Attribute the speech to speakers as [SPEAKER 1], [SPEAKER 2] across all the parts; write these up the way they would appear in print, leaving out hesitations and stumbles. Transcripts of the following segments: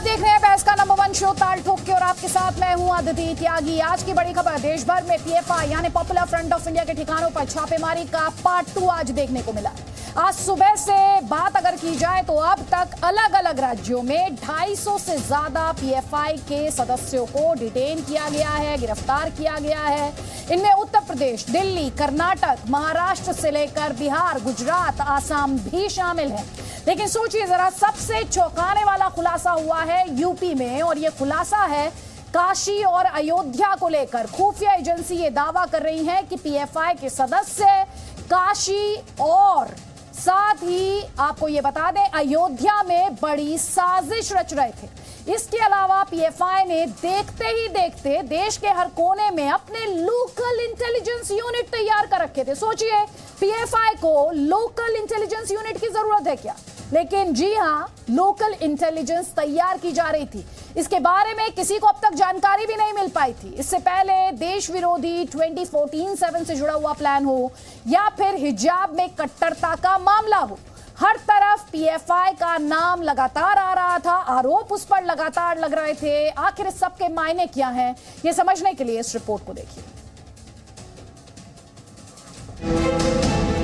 [SPEAKER 1] देख रहे हैं बहस का नंबर 1 शो ताल ठोक के और आपके साथ मैं हूं अदिति त्यागी। आज की बड़ी खबर, देश भर में पीएफआई यानी पॉपुलर फ्रंट ऑफ इंडिया के ठिकानों पर छापेमारी का पार्ट 2 आज देखने को मिला। आज सुबह से बात अगर की जाए तो अब तक अलग अलग राज्यों में 250 से ज्यादा पीएफआई के सदस्यों को डिटेन किया गया है, गिरफ्तार किया गया है। इनमें उत्तर प्रदेश, दिल्ली, कर्नाटक, महाराष्ट्र से लेकर बिहार, गुजरात, आसाम भी शामिल है। लेकिन सोचिए जरा, सबसे चौंकाने वाला खुलासा हुआ है यूपी में, और यह खुलासा है काशी और अयोध्या को लेकर। खुफिया एजेंसी ये दावा कर रही है कि पीएफआई के सदस्य काशी और साथ ही आपको ये बता दें अयोध्या में बड़ी साजिश रच रहे थे। इसके अलावा पीएफआई ने देखते ही देखते देश के हर कोने में अपने लोकल इंटेलिजेंस यूनिट तैयार कर रखे थे। सोचिए, पीएफआई को लोकल इंटेलिजेंस यूनिट की जरूरत है क्या? लेकिन जी हां, लोकल इंटेलिजेंस तैयार की जा रही थी। इसके बारे में किसी को अब तक जानकारी भी नहीं मिल पाई थी। इससे पहले देश विरोधी 2014-7 से जुड़ा हुआ प्लान हो या फिर हिजाब में कट्टरता का मामला हो, हर तरफ पीएफआई का नाम लगातार आ रहा था, आरोप उस पर लगातार लग रहे थे। आखिर इस सब के मायने क्या हैं, ये समझने के लिए इस रिपोर्ट को देखिए।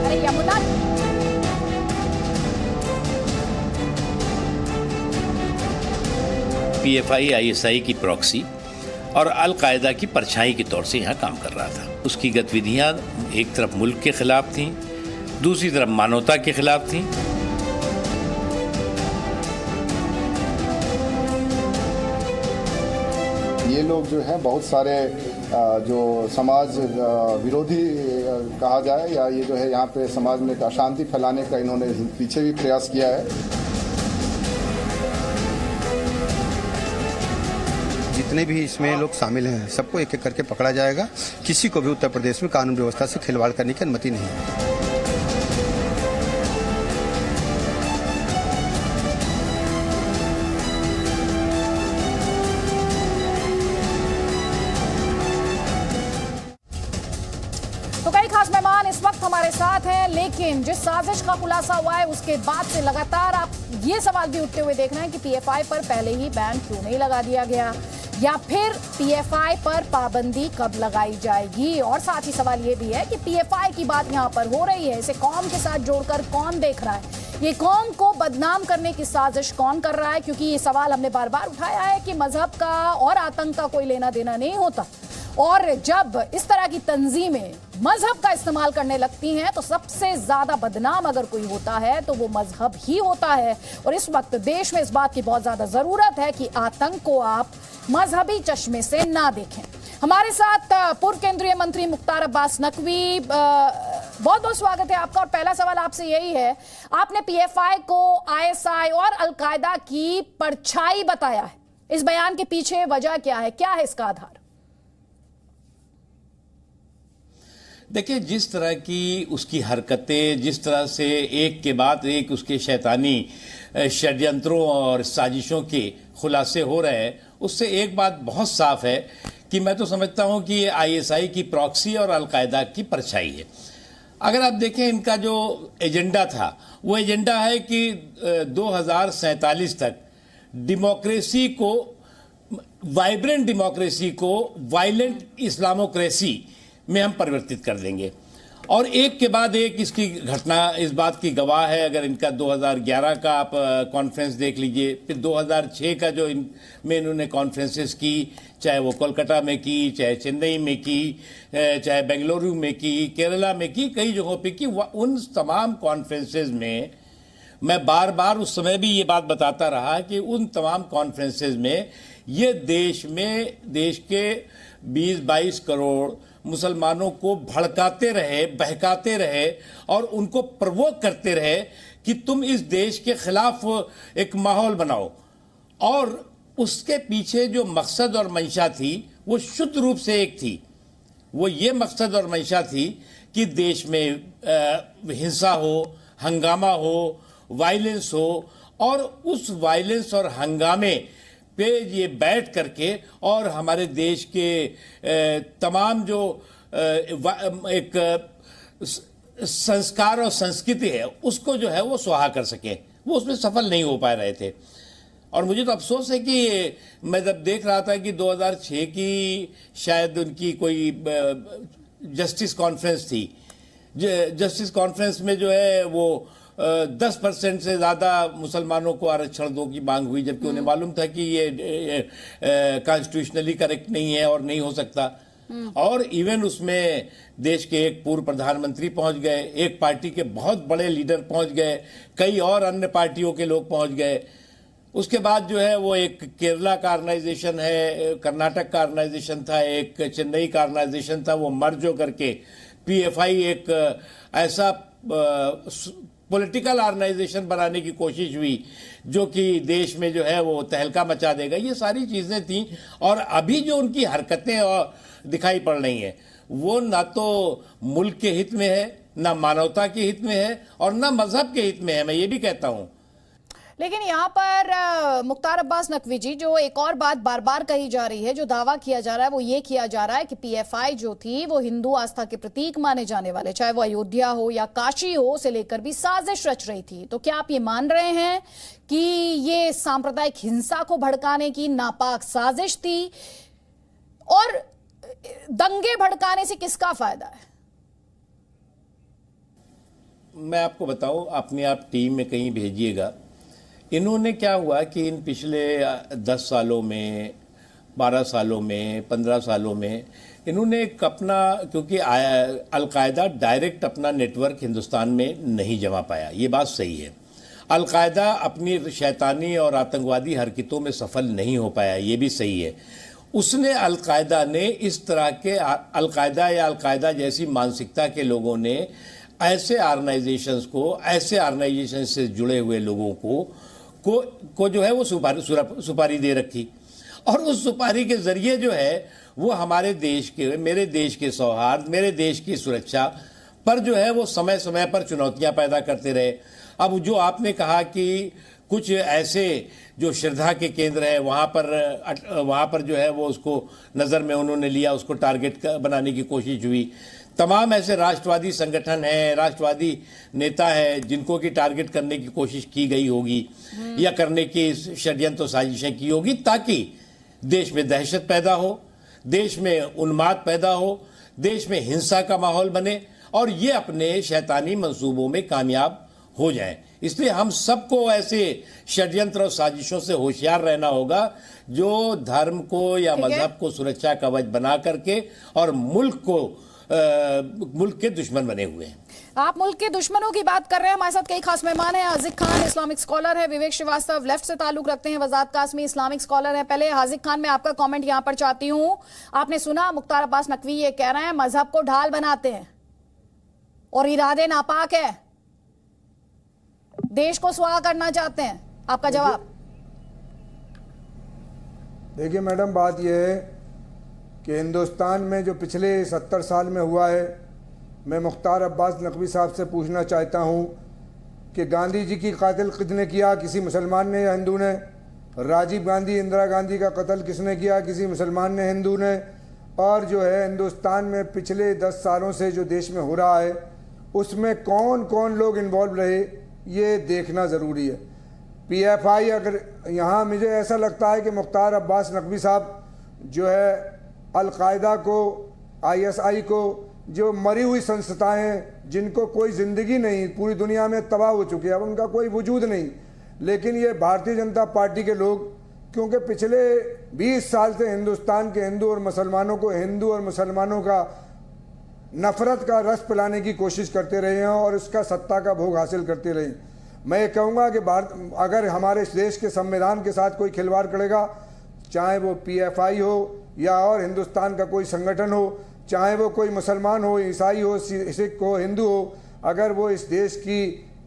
[SPEAKER 1] अरे यमुना,
[SPEAKER 2] पीएफआई आईएसआई की प्रॉक्सी और अल कायदा की परछाई के तौर से यहाँ काम कर रहा था। उसकी गतिविधियाँ एक तरफ मुल्क के खिलाफ थीं, दूसरी तरफ मानवता के खिलाफ थीं।
[SPEAKER 3] ये लोग जो है बहुत सारे जो समाज विरोधी कहा जाए, या ये जो है यहाँ पे समाज में अशांति फैलाने का इन्होंने पीछे भी प्रयास किया है।
[SPEAKER 4] जितने भी इसमें लोग शामिल हैं सबको एक एक करके पकड़ा जाएगा। किसी को भी उत्तर प्रदेश में कानून व्यवस्था से खिलवाड़ करने की अनुमति नहीं है।
[SPEAKER 1] तो कई खास मेहमान इस वक्त हमारे साथ हैं, लेकिन जिस साजिश का खुलासा हुआ है उसके बाद से लगातार आप ये सवाल भी उठते हुए देख रहे हैं कि पीएफआई पर पहले ही बैन क्यों नहीं लगा दिया गया, या फिर पीएफआई पर पाबंदी कब लगाई जाएगी। और साथ ही सवाल ये भी है कि पीएफआई की बात यहाँ पर हो रही है, इसे कौम के साथ जोड़कर कौन देख रहा है, ये कौम को बदनाम करने की साजिश कौन कर रहा है? क्योंकि ये सवाल हमने बार बार उठाया है कि मजहब का और आतंक का कोई लेना देना नहीं होता, और जब इस तरह की तंजीमें मजहब का इस्तेमाल करने लगती हैं तो सबसे ज्यादा बदनाम अगर कोई होता है तो वो मजहब ही होता है। और इस वक्त देश में इस बात की बहुत ज्यादा जरूरत है कि आतंक को आप मजहबी चश्मे से ना देखें। हमारे साथ पूर्व केंद्रीय मंत्री मुख्तार अब्बास नकवी, बहुत बहुत स्वागत है आपका। और पहला सवाल आपसे यही है, आपने पीएफआई को आईएसआई और अल कायदा की परछाई बताया है, इस बयान के पीछे वजह क्या है, क्या है इसका आधार?
[SPEAKER 2] देखिए, जिस तरह की उसकी हरकतें, जिस तरह से एक के बाद एक उसके शैतानी षड्यंत्रों और साजिशों के खुलासे हो रहे हैं, उससे एक बात बहुत साफ है कि मैं तो समझता हूं कि ये आईएसआई की प्रॉक्सी और अल कायदा की परछाई है। अगर आप देखें, इनका जो एजेंडा था वो एजेंडा है कि 2047 तक डेमोक्रेसी को, वाइब्रेंट डेमोक्रेसी को वायलेंट इस्लामोक्रेसी में हम परिवर्तित कर देंगे। और एक के बाद एक इसकी घटना इस बात की गवाह है। अगर इनका 2011 का आप कॉन्फ्रेंस देख लीजिए, फिर 2006 का जो में इन्होंने कॉन्फ्रेंसेस की, चाहे वो कोलकाता में की, चाहे चेन्नई में की, चाहे बेंगलुरु में की, केरला में की, कई जगहों पे की। उन तमाम कॉन्फ्रेंसेस में मैं बार बार उस समय भी ये बात बताता रहा कि उन तमाम कॉन्फ्रेंसेस में ये देश के 20-22 करोड़ मुसलमानों को भड़काते रहे, बहकाते रहे और उनको प्रवोक करते रहे कि तुम इस देश के खिलाफ एक माहौल बनाओ। और उसके पीछे जो मकसद और मंशा थी वो शुद्ध रूप से एक थी। वो ये मकसद और मंशा थी कि देश में हिंसा हो, हंगामा हो, वायलेंस हो, और उस वायलेंस और हंगामे पे ये बैठ करके और हमारे देश के तमाम जो एक संस्कार और संस्कृति है उसको जो है वो सुहा कर सके। वो उसमें सफल नहीं हो पा रहे थे। और मुझे तो अफसोस है कि मैं जब देख रहा था कि 2006 की शायद उनकी कोई जस्टिस कॉन्फ्रेंस थी, जस्टिस कॉन्फ्रेंस में जो है वो 10% से ज्यादा मुसलमानों को आरक्षण दो की मांग हुई, जबकि उन्हें मालूम था कि ये कॉन्स्टिट्यूशनली करेक्ट नहीं है और नहीं हो सकता। और इवन उसमें देश के एक पूर्व प्रधानमंत्री पहुंच गए, एक पार्टी के बहुत बड़े लीडर पहुंच गए, कई और अन्य पार्टियों के लोग पहुंच गए। उसके बाद जो है वो एक केरला का ऑर्गेनाइजेशन है, कर्नाटक का ऑर्गेनाइजेशन था, एक चेन्नई का ऑर्गेनाइजेशन था, वो मर्ज होकर के पीएफआई एक ऐसा पॉलिटिकल ऑर्गेनाइजेशन बनाने की कोशिश हुई जो कि देश में जो है वो तहलका मचा देगा। ये सारी चीजें थी। और अभी जो उनकी हरकतें और दिखाई पड़ रही हैं वो ना तो मुल्क के हित में है, ना मानवता के हित में है और ना मजहब के हित में है, मैं ये भी कहता हूं।
[SPEAKER 1] लेकिन यहाँ पर मुख्तार अब्बास नकवी जी, जो एक और बात बार बार कही जा रही है, जो दावा किया जा रहा है, वो ये किया जा रहा है कि पीएफआई जो थी वो हिंदू आस्था के प्रतीक माने जाने वाले, चाहे वो अयोध्या हो या काशी हो, से लेकर भी साजिश रच रही थी। तो क्या आप ये मान रहे हैं कि ये सांप्रदायिक हिंसा को भड़काने की नापाक साजिश थी? और दंगे भड़काने से किसका फायदा है?
[SPEAKER 2] मैं आपको बताऊं, अपने आप टीम में कहीं भेजिएगा। इन्होंने क्या हुआ कि इन पिछले 10 सालों में, 12 सालों में, 15 सालों में इन्होंने एक अपना, क्योंकि अलकायदा डायरेक्ट अपना नेटवर्क हिंदुस्तान में नहीं जमा पाया, ये बात सही है। अलकायदा अपनी शैतानी और आतंकवादी हरकतों में सफल नहीं हो पाया, ये भी सही है। उसने अलकायदा ने इस तरह के अलकायदा या अलकायदा जैसी मानसिकता के लोगों ने ऐसे ऑर्गेनाइजेशंस को, ऐसे ऑर्गेनाइजेशन से जुड़े हुए लोगों को जो है वो सुपारी दे रखी। और उस सुपारी के जरिए जो है वो हमारे देश के, मेरे देश के सौहार्द, मेरे देश की सुरक्षा पर जो है वो समय समय पर चुनौतियां पैदा करते रहे। अब जो आपने कहा कि कुछ ऐसे जो श्रद्धा के केंद्र है वहाँ पर जो है वो उसको नज़र में उन्होंने लिया, उसको टारगेट बनाने की कोशिश हुई। तमाम ऐसे राष्ट्रवादी संगठन हैं, राष्ट्रवादी नेता है जिनको की टारगेट करने की कोशिश की गई होगी या करने की षड्यंत्र साजिशें की होगी, ताकि देश में दहशत पैदा हो, देश में उन्माद पैदा हो, देश में हिंसा का माहौल बने और ये अपने शैतानी मंसूबों में कामयाब हो जाएं। इसलिए हम सबको ऐसे षड्यंत्र और साजिशों से होशियार रहना होगा जो धर्म को या मजहब को सुरक्षा कवच बना करके और मुल्क के दुश्मन बने हुए हैं।
[SPEAKER 1] आप मुल्क के दुश्मनों की बात कर रहे हैं। हमारे साथ कई खास मेहमान हैं। हाजिक खान इस्लामिक स्कॉलर है, विवेक श्रीवास्तव लेफ्ट से ताल्लुक रखते हैं, वजाद कासमी इस्लामिक स्कॉलर है। पहले हाजिक खान, मैं आपका कमेंट यहां पर चाहती हूं। आपने सुना मुख्तार अब्बास नकवी ये कह रहे हैं मजहब को ढाल बनाते हैं और इरादे नापाक है, देश को स्वाहा करना चाहते हैं। आपका जवाब?
[SPEAKER 5] देखिए मैडम, बात यह है कि हिंदुस्तान में जो पिछले 70 साल में हुआ है, मैं मुख्तार अब्बास नकवी साहब से पूछना चाहता हूं कि गांधी जी की कातिल किसने किया, किसी मुसलमान ने या हिंदू ने? राजीव गांधी, इंदिरा गांधी का कत्ल किसने किया, किसी मुसलमान ने, हिंदू ने? और जो है हिंदुस्तान में पिछले 10 सालों से जो देश में हो रहा है उसमें कौन कौन लोग इन्वॉल्व रहे, ये देखना ज़रूरी है। पीएफआई, अगर यहाँ मुझे ऐसा लगता है कि मुख्तार अब्बास नकवी साहब जो है अलकायदा को, आईएसआई को, जो मरी हुई संस्थाएं हैं जिनको कोई ज़िंदगी नहीं, पूरी दुनिया में तबाह हो चुकी है, अब उनका कोई वजूद नहीं, लेकिन ये भारतीय जनता पार्टी के लोग, क्योंकि पिछले 20 साल से हिंदुस्तान के हिंदू और मुसलमानों को, हिंदू और मुसलमानों का नफरत का रस पिलाने की कोशिश करते रहे हैं और उसका सत्ता का भोग हासिल करते रहे। मैं ये कहूँगा कि भारत अगर हमारे देश के संविधान के साथ कोई खिलवाड़ करेगा, चाहे वो पीएफआई हो या और हिंदुस्तान का कोई संगठन हो, चाहे वो कोई मुसलमान हो, ईसाई हो, सिख हो, हिंदू हो, अगर वो इस देश की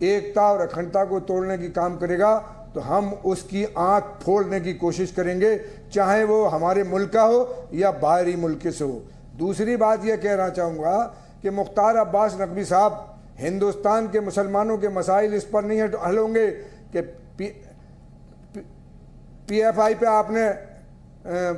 [SPEAKER 5] एकता और अखंडता को तोड़ने की काम करेगा तो हम उसकी आंख फोड़ने की कोशिश करेंगे, चाहे वो हमारे मुल्क का हो या बाहरी मुल्क से हो। दूसरी बात यह कहना चाहूँगा कि मुख्तार अब्बास नकवी साहब, हिंदुस्तान के मुसलमानों के मसाइल इस पर नहीं हल होंगे कि पीएफआई पे आपने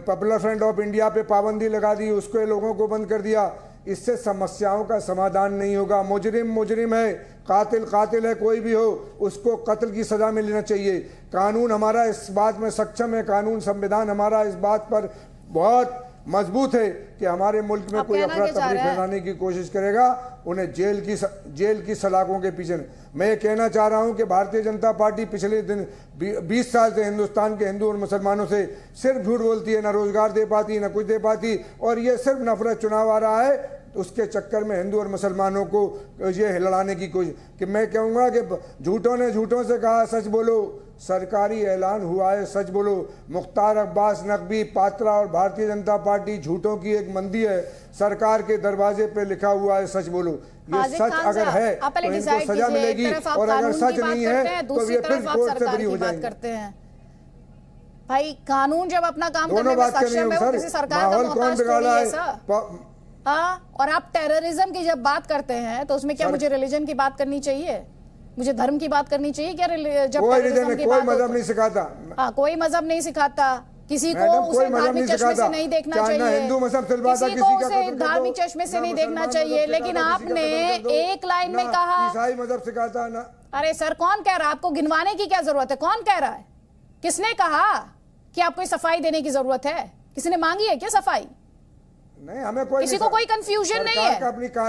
[SPEAKER 5] पॉपुलर फ्रंट ऑफ इंडिया पे पाबंदी लगा दी, उसके लोगों को बंद कर दिया, इससे समस्याओं का समाधान नहीं होगा। मुजरिम मुजरिम है, कातिल कातिल है, कोई भी हो उसको कत्ल की सजा में लेना चाहिए। कानून हमारा इस बात में सक्षम है, कानून संविधान हमारा इस बात पर बहुत मजबूत है कि हमारे मुल्क में कोई अफरा तफरी फैलाने की कोशिश करेगा उन्हें जेल की सलाखों के पीछे। मैं ये कहना चाह रहा हूं कि भारतीय जनता पार्टी पिछले दिन 20 साल से हिंदुस्तान के हिंदू और मुसलमानों से सिर्फ झूठ बोलती है, ना रोजगार दे पाती, ना कुछ दे पाती, और ये सिर्फ नफरत चुनाव आ रहा है, उसके चक्कर में हिंदू और मुसलमानों को ये लड़ाने की कोशिश। कि मैं कहूँगा कि झूठों ने झूठों से कहा सच बोलो, सरकारी ऐलान हुआ है सच बोलो। मुख्तार अब्बास नकवी, पात्रा और भारतीय जनता पार्टी झूठों की एक मंदी है, सरकार के दरवाजे पे लिखा हुआ है सच बोलो। ये सच अगर है तो इनको सजा मिलेगी, और अगर सच नहीं है तो ये फिर कोर्ट से बरी हो जाएंगे।
[SPEAKER 1] भाई कानून जब अपना काम करने में सक्षम है, वो किसी सरकार का मोहताज थोड़ी है सर। और आप टेररिज्म की जब बात करते हैं तो उसमें क्या मुझे रिलीजन की बात करनी चाहिए, मुझे धर्म की बात करनी चाहिए क्या? जब
[SPEAKER 5] कोई मजहब नहीं सिखाता।
[SPEAKER 1] कोई मजहब नहीं सिखाता किसी को उसे धार्मिक चश्मे से नहीं देखना चाहिए,
[SPEAKER 5] हिंदू मजहब
[SPEAKER 1] किसी को उसे धार्मिक चश्मे से नहीं देखना चाहिए। लेकिन आपने एक लाइन में कहा
[SPEAKER 5] ईसाई मजहब सिखाता ना।
[SPEAKER 1] अरे सर कौन कह रहा है? आपको गिनवाने की क्या जरूरत है? कौन कह रहा है? किसने कहा कि आपको सफाई देने की जरूरत है? किसी ने मांगी है क्या सफाई?
[SPEAKER 5] नहीं, हमें कोई
[SPEAKER 1] किसी को कोई कंफ्यूजन नहीं है,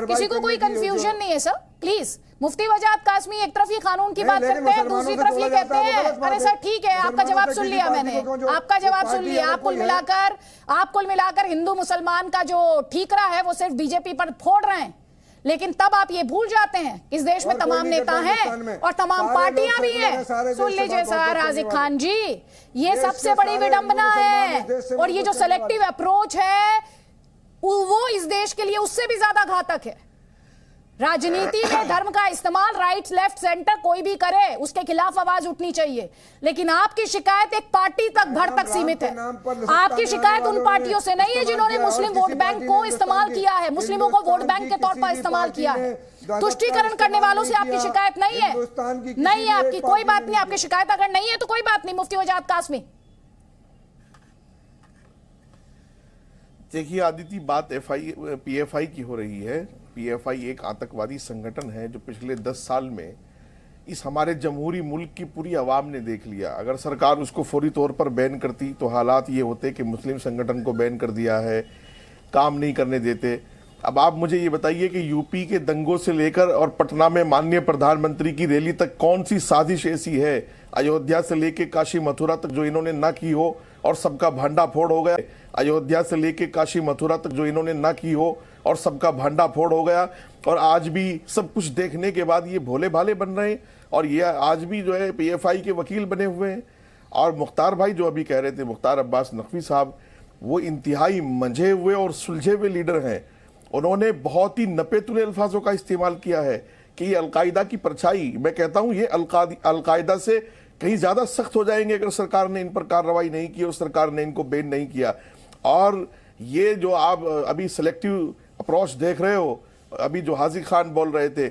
[SPEAKER 1] किसी को कोई कंफ्यूजन नहीं है सर। प्लीज मुफ्ती वजाद कासमी एक तरफ ये कानून की बात करते हैं, दूसरी तरफ ये कहते हैं। अरे सर ठीक है, आपका जवाब सुन लिया मैंने, आपका जवाब सुन लिया। आप कुल मिलाकर हिंदू मुसलमान का जो ठीकरा है वो सिर्फ बीजेपी पर फोड़ रहे हैं। लेकिन तब आप ये भूल जाते हैं इस देश में तमाम नेता हैं और तमाम पार्टियां भी हैं। सुन लीजिए सर हाजिक खान जी, ये सबसे बड़ी विडंबना है, और ये जो सेलेक्टिव अप्रोच है वो इस देश के लिए उससे भी ज्यादा घातक है। राजनीति में धर्म का इस्तेमाल राइट लेफ्ट सेंटर कोई भी करे, उसके खिलाफ आवाज उठनी चाहिए। लेकिन आपकी शिकायत एक पार्टी भर तक सीमित है। आपकी शिकायत उन पार्टियों से नहीं है जिन्होंने मुस्लिम वोट बैंक को इस्तेमाल किया है, मुस्लिमों को वोट बैंक के तौर पर इस्तेमाल किया है। तुष्टीकरण करने वालों से आपकी शिकायत नहीं है, नहीं है आपकी, कोई बात नहीं। आपकी शिकायत अगर नहीं है तो कोई बात नहीं। मुफ्ती वजाद कासमी,
[SPEAKER 6] देखिए आदिति, बात पीएफआई की हो रही है। पीएफआई एक आतंकवादी संगठन है जो पिछले 10 साल में इस हमारे जमहूरी मुल्क की पूरी आवाम ने देख लिया। अगर सरकार उसको फौरी तौर पर बैन करती तो हालात ये होते कि मुस्लिम संगठन को बैन कर दिया है, काम नहीं करने देते। अब आप मुझे ये बताइए कि यूपी के दंगों से लेकर और पटना में माननीय प्रधानमंत्री की रैली तक कौन सी साजिश ऐसी है, अयोध्या से लेकर काशी मथुरा तक जो इन्होंने ना की हो और सबका भंडाफोड़ हो गया। अयोध्या से लेके काशी मथुरा तक जो इन्होंने ना की हो और सबका भंडाफोड़ हो गया। और आज भी सब कुछ देखने के बाद ये भोले भाले बन रहे हैं, और ये आज भी जो है पीएफआई के वकील बने हुए हैं। और मुख्तार भाई जो अभी कह रहे थे, मुख्तार अब्बास नकवी साहब, वो इंतहाई मंझे हुए और सुलझे हुए लीडर हैं। उन्होंने बहुत ही नपेतुले अल्फाजों का इस्तेमाल किया है कि ये अलकायदा की परछाई, मैं कहता हूँ ये अलकायदा से कहीं ज्यादा सख्त हो जाएंगे अगर सरकार ने इन पर कार्रवाई नहीं की और सरकार ने इनको बैन नहीं किया। और ये जो आप अभी सिलेक्टिव अप्रोच देख रहे हो, अभी जो हाजी खान बोल रहे थे,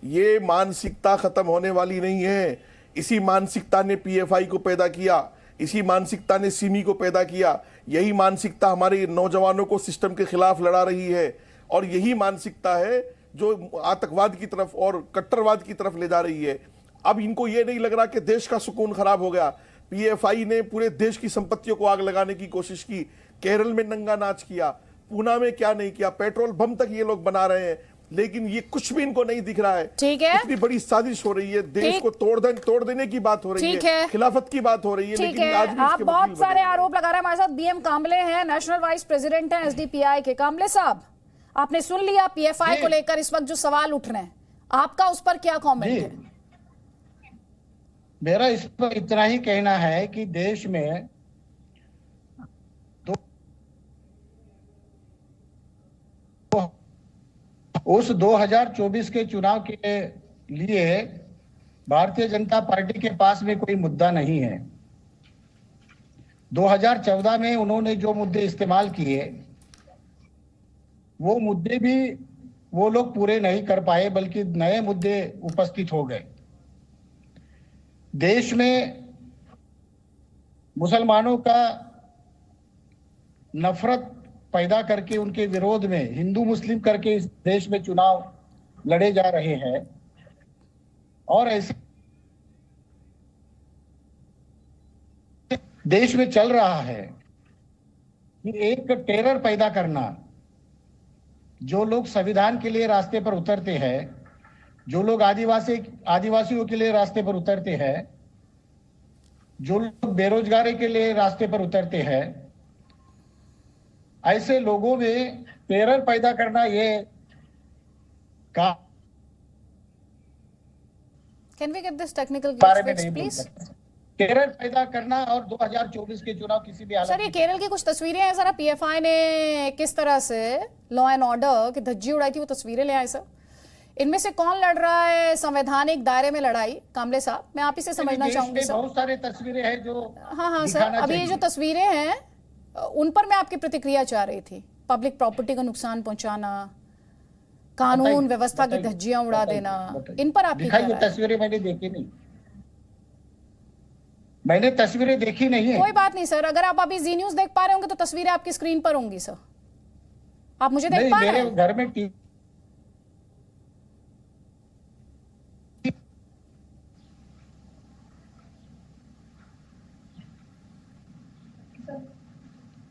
[SPEAKER 6] ये मानसिकता खत्म होने वाली नहीं है। इसी मानसिकता ने पीएफआई को पैदा किया, इसी मानसिकता ने सिमी को पैदा किया। यही मानसिकता हमारे नौजवानों को सिस्टम के खिलाफ लड़ा रही है, और यही मानसिकता है जो आतंकवाद की तरफ और कट्टरवाद की तरफ ले जा रही है। अब इनको ये नहीं लग रहा कि देश का सुकून खराब हो गया। पीएफआई ने पूरे देश की संपत्तियों को आग लगाने की कोशिश की, केरल में नंगा नाच किया, पूना में क्या नहीं किया, पेट्रोल बम तक ये लोग बना रहे हैं, लेकिन ये कुछ भी इनको नहीं दिख रहा है।
[SPEAKER 1] ठीक है,
[SPEAKER 6] इतनी बड़ी साजिश हो रही है, देश को तोड़ देने की बात हो रही है, खिलाफत की बात हो रही है।
[SPEAKER 1] लेकिन आज आप बहुत सारे आरोप लगा रहे हैं। हमारे साथ बीएम कांबले हैं, नेशनल वाइस प्रेसिडेंट हैं एसडीपीआई के। कांबले साहब, आपने सुन लिया पीएफआई को लेकर इस वक्त जो सवाल उठ रहे हैं, आपका उस पर क्या कमेंट है?
[SPEAKER 7] मेरा इस पर इतना ही कहना है कि देश में उस 2024 के चुनाव के लिए भारतीय जनता पार्टी के पास में कोई मुद्दा नहीं है। 2014 में उन्होंने जो मुद्दे इस्तेमाल किए, वो मुद्दे भी वो लोग पूरे नहीं कर पाए, बल्कि नए मुद्दे उपस्थित हो गए। देश में मुसलमानों का नफरत पैदा करके उनके विरोध में हिंदू मुस्लिम करके इस देश में चुनाव लड़े जा रहे हैं और ऐसे देश में चल रहा है कि एक टेरर पैदा करना। जो लोग संविधान के लिए रास्ते पर उतरते हैं, जो लोग आदिवासियों के लिए रास्ते पर उतरते हैं, जो लोग बेरोजगारी के लिए रास्ते पर उतरते हैं, ऐसे लोगों में टेरर पैदा करना ये
[SPEAKER 1] Can we get this technical
[SPEAKER 7] बारे में
[SPEAKER 1] glitch
[SPEAKER 7] नहीं
[SPEAKER 1] please?
[SPEAKER 7] टेरर पैदा करना और 2024 के चुनाव किसी भी हालत
[SPEAKER 1] सर, ये केरल की कुछ तस्वीरें हैं जरा, पीएफआई ने किस तरह से लॉ एंड ऑर्डर की धज्जी उड़ाई थी, वो तस्वीरें ले आए सर। इनमें से कौन लड़ रहा है संवैधानिक दायरे में लड़ाई? कामले साहब, मैं आप ही से समझना चाहूंगी सर।
[SPEAKER 7] बहुत सारे तस्वीरें हैं जो
[SPEAKER 1] हाँ सर, अभी ये जो तस्वीरें हैं उन पर मैं आपकी प्रतिक्रिया चाह रही थी। पब्लिक प्रॉपर्टी का नुकसान पहुंचाना, कानून व्यवस्था की धज्जियां उड़ा देना, इन पर आपकी क्या राय है?
[SPEAKER 7] तस्वीरें मैंने देखी नहीं, मैंने तस्वीरें देखी नहीं है।
[SPEAKER 1] कोई बात नहीं सर, अगर आप अभी जी न्यूज देख पा रहे होंगे तो तस्वीरें आपकी स्क्रीन पर होंगी सर। आप मुझे देख पा रहे हैं?
[SPEAKER 7] घर में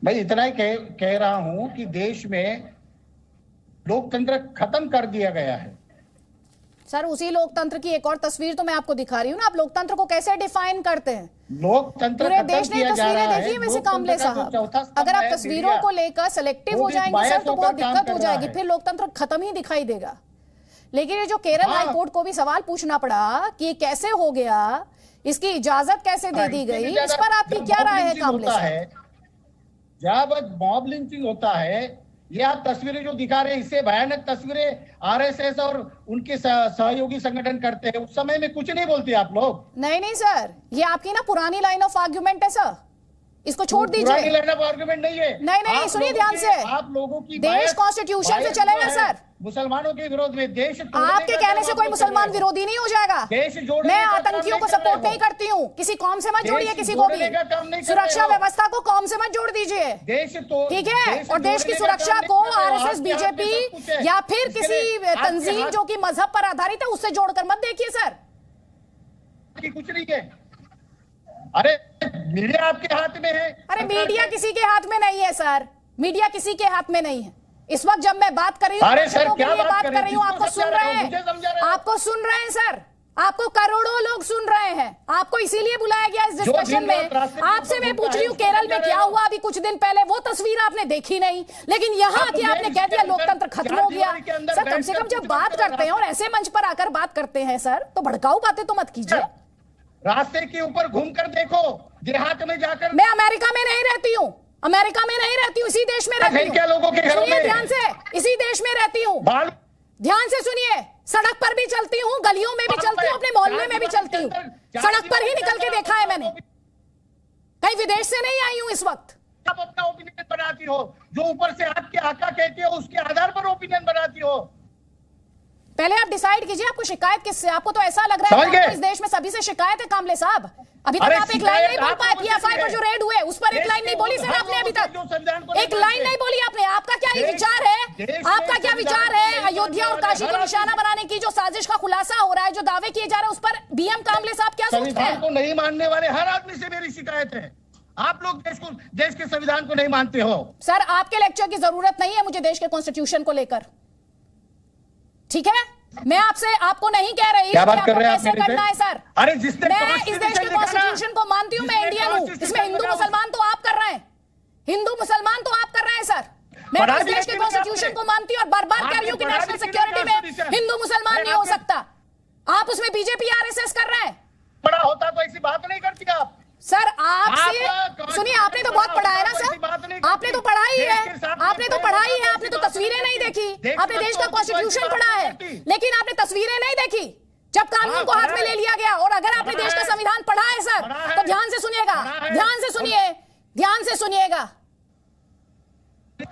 [SPEAKER 7] मैं इतना ही कह रहा हूं कि देश में लोकतंत्र खत्म कर दिया गया है।
[SPEAKER 1] सर, उसी लोकतंत्र की एक और तस्वीर तो मैं आपको दिखा रही हूँ ना। आप लोकतंत्र को कैसे डिफाइन करते हैं?
[SPEAKER 7] लोकतंत्र
[SPEAKER 1] पूरे देश ने तस्वीरें देखी है वैसे कामले साहब। अगर आप तस्वीरों को लेकर सेलेक्टिव हो जाएंगे सर तो बहुत दिक्कत हो जाएगी, फिर लोकतंत्र खत्म ही दिखाई देगा। लेकिन ये जो केरल हाई कोर्ट को भी सवाल पूछना पड़ा कि ये कैसे हो गया, इसकी इजाजत कैसे दे दी गई, इस पर आपकी क्या राय है कामले साहब?
[SPEAKER 7] जब मॉब लिंचिंग होता है, ये आप तस्वीरें जो दिखा रहे हैं, इससे भयानक तस्वीरें आरएसएस और उनके सहयोगी संगठन करते हैं, उस समय में कुछ नहीं बोलते आप लोग।
[SPEAKER 1] नहीं सर, ये आपकी ना पुरानी लाइन ऑफ आर्ग्यूमेंट है सर, इसको छोड़ दीजिए।
[SPEAKER 7] पुरानी लाइन ऑफ आर्ग्यूमेंट नहीं है।
[SPEAKER 1] नहीं, सुनिए ध्यान से।
[SPEAKER 7] आप लोगों की
[SPEAKER 1] देश कॉन्स्टिट्यूशन से चलेगा सर।
[SPEAKER 7] मुसलमानों के विरोध में देश
[SPEAKER 1] आपके कहने से कोई मुसलमान विरोधी नहीं हो जाएगा। मैं आतंकियों को सपोर्ट नहीं करती हूँ, किसी कौम से मत जोड़िए किसी को भी। सुरक्षा व्यवस्था को कौम से मत जोड़ दीजिए, ठीक है? और देश की सुरक्षा को आरएसएस, बीजेपी या फिर किसी तंजीम जो कि मजहब पर आधारित है उससे जोड़कर मत देखिए सर।
[SPEAKER 7] कुछ नहीं है। अरे मीडिया आपके हाथ में है।
[SPEAKER 1] अरे मीडिया किसी के हाथ में नहीं है सर, मीडिया किसी के हाथ में नहीं है। इस वक्त जब मैं बात कर रही हूँ,
[SPEAKER 7] अरे सर क्या
[SPEAKER 1] बात कर रही हूँ, आपको सुन रहे हैं, आपको सुन रहे हैं सर, आपको करोड़ों लोग सुन रहे हैं। आपको इसीलिए बुलाया गया इस डिस्कशन में। आपसे मैं पूछ रही हूँ केरल में क्या हुआ अभी कुछ दिन पहले, वो तस्वीर आपने देखी नहीं, लेकिन यहाँ आके आपने कह दिया लोकतंत्र खत्म हो गया। सर कम से कम जब बात करते हैं और ऐसे मंच पर आकर बात करते हैं सर, तो भड़काऊ बातें तो मत कीजिए।
[SPEAKER 7] रास्ते के ऊपर घूमकर देखो, देहात में जाकर।
[SPEAKER 1] मैं अमेरिका में नहीं रहती हूँ, अमेरिका में नहीं रहती हूँ, इसी देश में रहती हूँ।
[SPEAKER 7] क्या लोगों के घरों में?
[SPEAKER 1] ध्यान से, इसी देश में रहती हूँ, ध्यान से सुनिए। सड़क पर भी चलती हूँ, गलियों में भी चलती हूँ, अपने मोहल्ले में भी चलती हूँ। सड़क पर ही निकल के देखा है मैंने, कहीं विदेश से नहीं आई हूँ इस वक्त।
[SPEAKER 7] आप अपना ओपिनियन बनाती हो, जो ऊपर से आपके आका कहते हो उसके आधार पर ओपिनियन बनाती हो।
[SPEAKER 1] पहले आप डिसाइड कीजिए आपको शिकायत किससे। आपको तो ऐसा लग रहा है कि इस देश में सभी से शिकायत है कामले साहब। अभी तक आप एक लाइन नहीं बोल पाए पीएफआई पर जो रेड हुए उस पर एक लाइन नहीं बोली सर आपने, अभी तक एक लाइन नहीं बोली आपने। आपका क्या ये विचार है, आपका क्या विचार है अयोध्या और काशी को निशाना बनाने की जो साजिश का खुलासा हो रहा है, जो दावे किए जा रहे हैं, उस पर बीएम कामले साहब क्या सोचते हैं?
[SPEAKER 7] को नहीं मानने वाले हर आदमी से मेरी शिकायत है। आप लोग देश के संविधान को नहीं मानते हो।
[SPEAKER 1] सर आपके लेक्चर की जरूरत नहीं है मुझे देश के कॉन्स्टिट्यूशन को लेकर, ठीक है? मैं आपको नहीं कह रही
[SPEAKER 7] क्या बात कर रहे हैं
[SPEAKER 1] कैसे करना है सर।
[SPEAKER 7] अरे जिसने
[SPEAKER 1] मैं इस देश के कॉन्स्टिट्यूशन को मानती हूँ, मैं इंडियन हूँ। इसमें हिंदू मुसलमान तो आप कर रहे हैं, हिंदू मुसलमान तो आप कर रहे हैं सर। मैं इस देश के कॉन्स्टिट्यूशन को मानती हूँ और बार बार कह रही हूँ कि नेशनल सिक्योरिटी में हिंदू मुसलमान नहीं हो सकता। आप उसमें बीजेपी आरएसएस कर रहे हैं।
[SPEAKER 7] बड़ा होता तो ऐसी बात नहीं करती आप
[SPEAKER 1] सर। आपसे सुनिए, आपने तो बहुत पढ़ा है ना सर, आपने तो पढ़ा ही है, आपने तो पढ़ा ही है, आपने तो तस्वीरें नहीं देखी। आपने देश का कॉन्स्टिट्यूशन पढ़ा है लेकिन आपने तस्वीरें नहीं देखी जब कानून को हाथ में ले लिया गया। और अगर आपने देश का संविधान पढ़ा है सर तो ध्यान से सुनिएगा, ध्यान से सुनिए, ध्यान से सुनिएगा।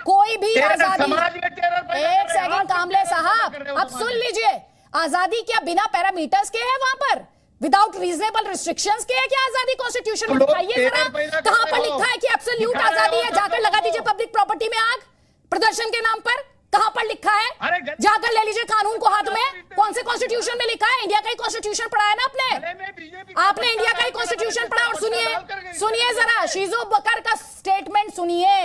[SPEAKER 1] कोई भी आजादी, एक सेकंड कामले साहब, अब सुन लीजिए। आजादी क्या बिना पैरामीटर्स के है वहां पर, विदाउट रीजनेबल रिस्ट्रिक्शंस के है क्या आजादी? कॉन्स्टिट्यूशन में दिखाइए जरा, कहां पर लिखा है कि एब्सोल्यूट आजादी है? जाकर लगा दीजिए पब्लिक प्रॉपर्टी में आग। प्रदर्शन के नाम पर कहां पर लिखा है? जाकर ले लीजिए कानून को हाथ में। कौन से कॉन्स्टिट्यूशन में लिखा है? इंडिया का ही कॉन्स्टिट्यूशन पढ़ा है ना आपने इंडिया का ही कॉन्स्टिट्यूशन पढ़ा। और सुनिए जरा शीजो बकर का स्टेटमेंट सुनिए,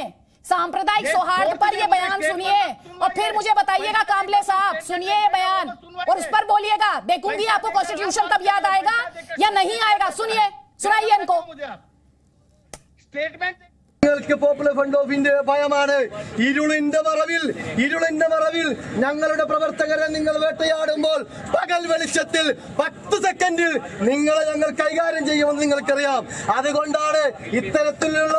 [SPEAKER 1] सांप्रदायिक सौहार्द पर ये बयान सुनिए और फिर मुझे बताइएगा कामले साहब, सुनिए ये बयान और उस पर बोलिएगा। देखूंगी आपको कॉन्स्टिट्यूशन तब याद आएगा या नहीं आएगा। सुनिए, सुनाइए इनको।
[SPEAKER 7] Statement
[SPEAKER 8] popular fund of India ഭയമാണ്. ഇരുളിന്റെ മറവിൽ ഞങ്ങളുടെ പ്രവർത്തകരെ നിങ്ങൾ വേട്ടയാടുമ്പോൾ പകൽ വെളിച്ചത്തിൽ 10 സെക്കൻഡിൽ നിങ്ങളെ ഞങ്ങൾ കൈകാര്യം ചെയ്യുമെന്ന് നിങ്ങൾക്കറിയാം. അതുകൊണ്ടാണ് ഇത്തരത്തിലുള്ള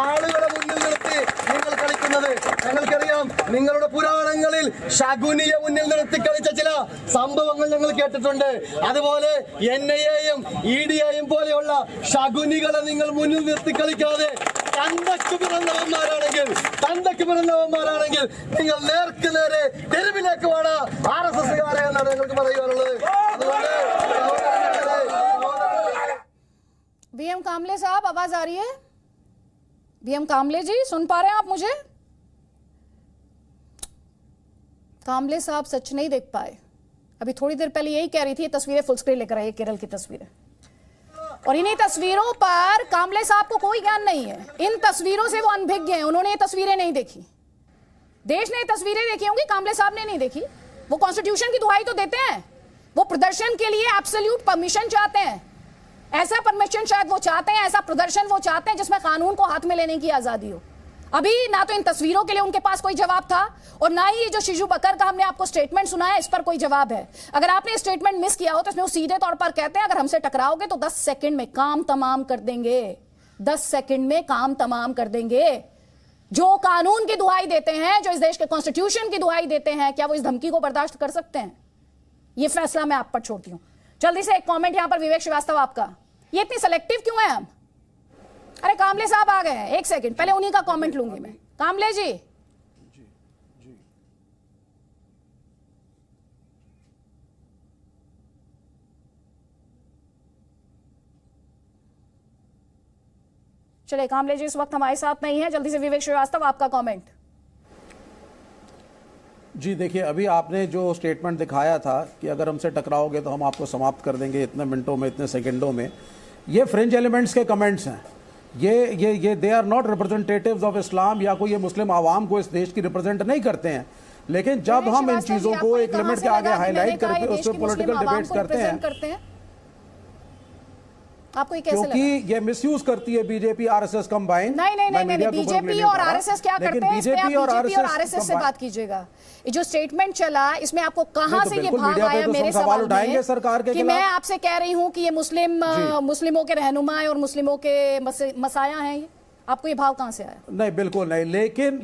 [SPEAKER 8] ആളുകളെ മുന്നിൽ നിർത്തി നിങ്ങൾ കളിക്കുന്നത്. ഞങ്ങൾക്കറിയാം നിങ്ങളുടെ പുരാണങ്ങളിൽ ശകുനിയെ മുന്നിൽ നിർത്തി കളിച്ച ചില സംഭവങ്ങൾ ഞങ്ങൾ കേട്ടിട്ടുണ്ട്. അതുപോലെ NIA-യും ED-യും പോലെയുള്ള ശകുനികളെ നിങ്ങൾ മുന്നിൽ നിർത്തി കളിക്കാതെ തന്തയ്ക്ക് പിറന്നവന്മാരാണെങ്കിൽ നിങ്ങൾ നേർക്ക് നേരെ തെരുവിലേക്ക് വേണം RSSകാരെ എന്നാണ് ഞങ്ങൾക്ക് പറയാനുള്ളത്. അതുകൊണ്ട്
[SPEAKER 1] VM कामले साहब, आवाज आ रही है? VM कामले जी, सुन पा रहे हैं आप मुझे? कामले साहब सच नहीं देख पाए। अभी थोड़ी देर पहले यही कह रही थी, तस्वीरें फुल स्क्रीन लेकर आई, केरल की तस्वीरें, और इन्हीं तस्वीरों पर कामले साहब को कोई ज्ञान नहीं है। इन तस्वीरों से वो अनभिज्ञ हैं, उन्होंने ये तस्वीरें नहीं देखी। देश ने ये तस्वीरें देखी होंगी, कामले साहब ने नहीं देखी। वो कॉन्स्टिट्यूशन की दुहाई तो देते हैं, वो प्रदर्शन के लिए एब्सोल्यूट परमिशन चाहते हैं। ऐसा परमिशन शायद वो चाहते हैं, ऐसा प्रदर्शन वो चाहते हैं जिसमें कानून को हाथ में लेने की आजादी हो। अभी ना तो इन तस्वीरों के लिए उनके पास कोई जवाब था और ना ही ये जो शीजू बकर का हमने आपको स्टेटमेंट सुना है इस पर कोई जवाब है। अगर आपने स्टेटमेंट मिस किया हो तो इसमें वो सीधे तौर पर कहते हैं अगर हमसे टकराओगे तो 10 सेकंड में काम तमाम कर देंगे, 10 सेकंड में काम तमाम कर देंगे। जो कानून की दुहाई देते हैं, जो इस देश के कॉन्स्टिट्यूशन की दुहाई देते हैं, क्या वो इस धमकी को बर्दाश्त कर सकते हैं? ये फैसला मैं आप पर छोड़ती हूं। जल्दी से एक कॉमेंट यहां पर विवेक श्रीवास्तव आपका, ये इतनी सेलेक्टिव क्यों है हम? अरे कामले साहब आ गए हैं, एक सेकंड पहले उन्हीं का कमेंट लूंगी मैं। कामले जी, चलिए कामले जी इस वक्त हमारे साथ नहीं है, जल्दी से विवेक श्रीवास्तव आपका कमेंट।
[SPEAKER 9] जी देखिए, अभी आपने जो स्टेटमेंट दिखाया था कि अगर हमसे टकराओगे तो हम आपको समाप्त कर देंगे इतने मिनटों में, इतने सेकंडों में, ये फ्रेंच एलिमेंट्स के कमेंट्स हैं। ये they are not representatives of Islam या कोई ये मुस्लिम आवाम को इस देश की रिप्रेजेंट नहीं करते हैं। लेकिन जब हम इन चीजों को एक लिमिट के आगे हाईलाइट करके उस पर पॉलिटिकल डिबेट्स करते हैं,
[SPEAKER 1] आपको ये कैसे
[SPEAKER 9] क्योंकि ये मिसयूज करती है बीजेपी RSS कंबाइन।
[SPEAKER 1] नहीं, बीजेपी और RSS क्या करते हैं?
[SPEAKER 9] बीजेपी और
[SPEAKER 1] RSS से बात कीजिएगा। ये जो स्टेटमेंट चला इसमें आपको कहां से ये भाव आया मेरे
[SPEAKER 9] सवाल उठाएंगे सरकार के
[SPEAKER 1] कि मैं आपसे कह रही हूं कि ये मुस्लिमों के रहनुमा और मुस्लिमों के मसाया हैं, आपको ये भाव कहां से आया?
[SPEAKER 9] नहीं, बिल्कुल नहीं।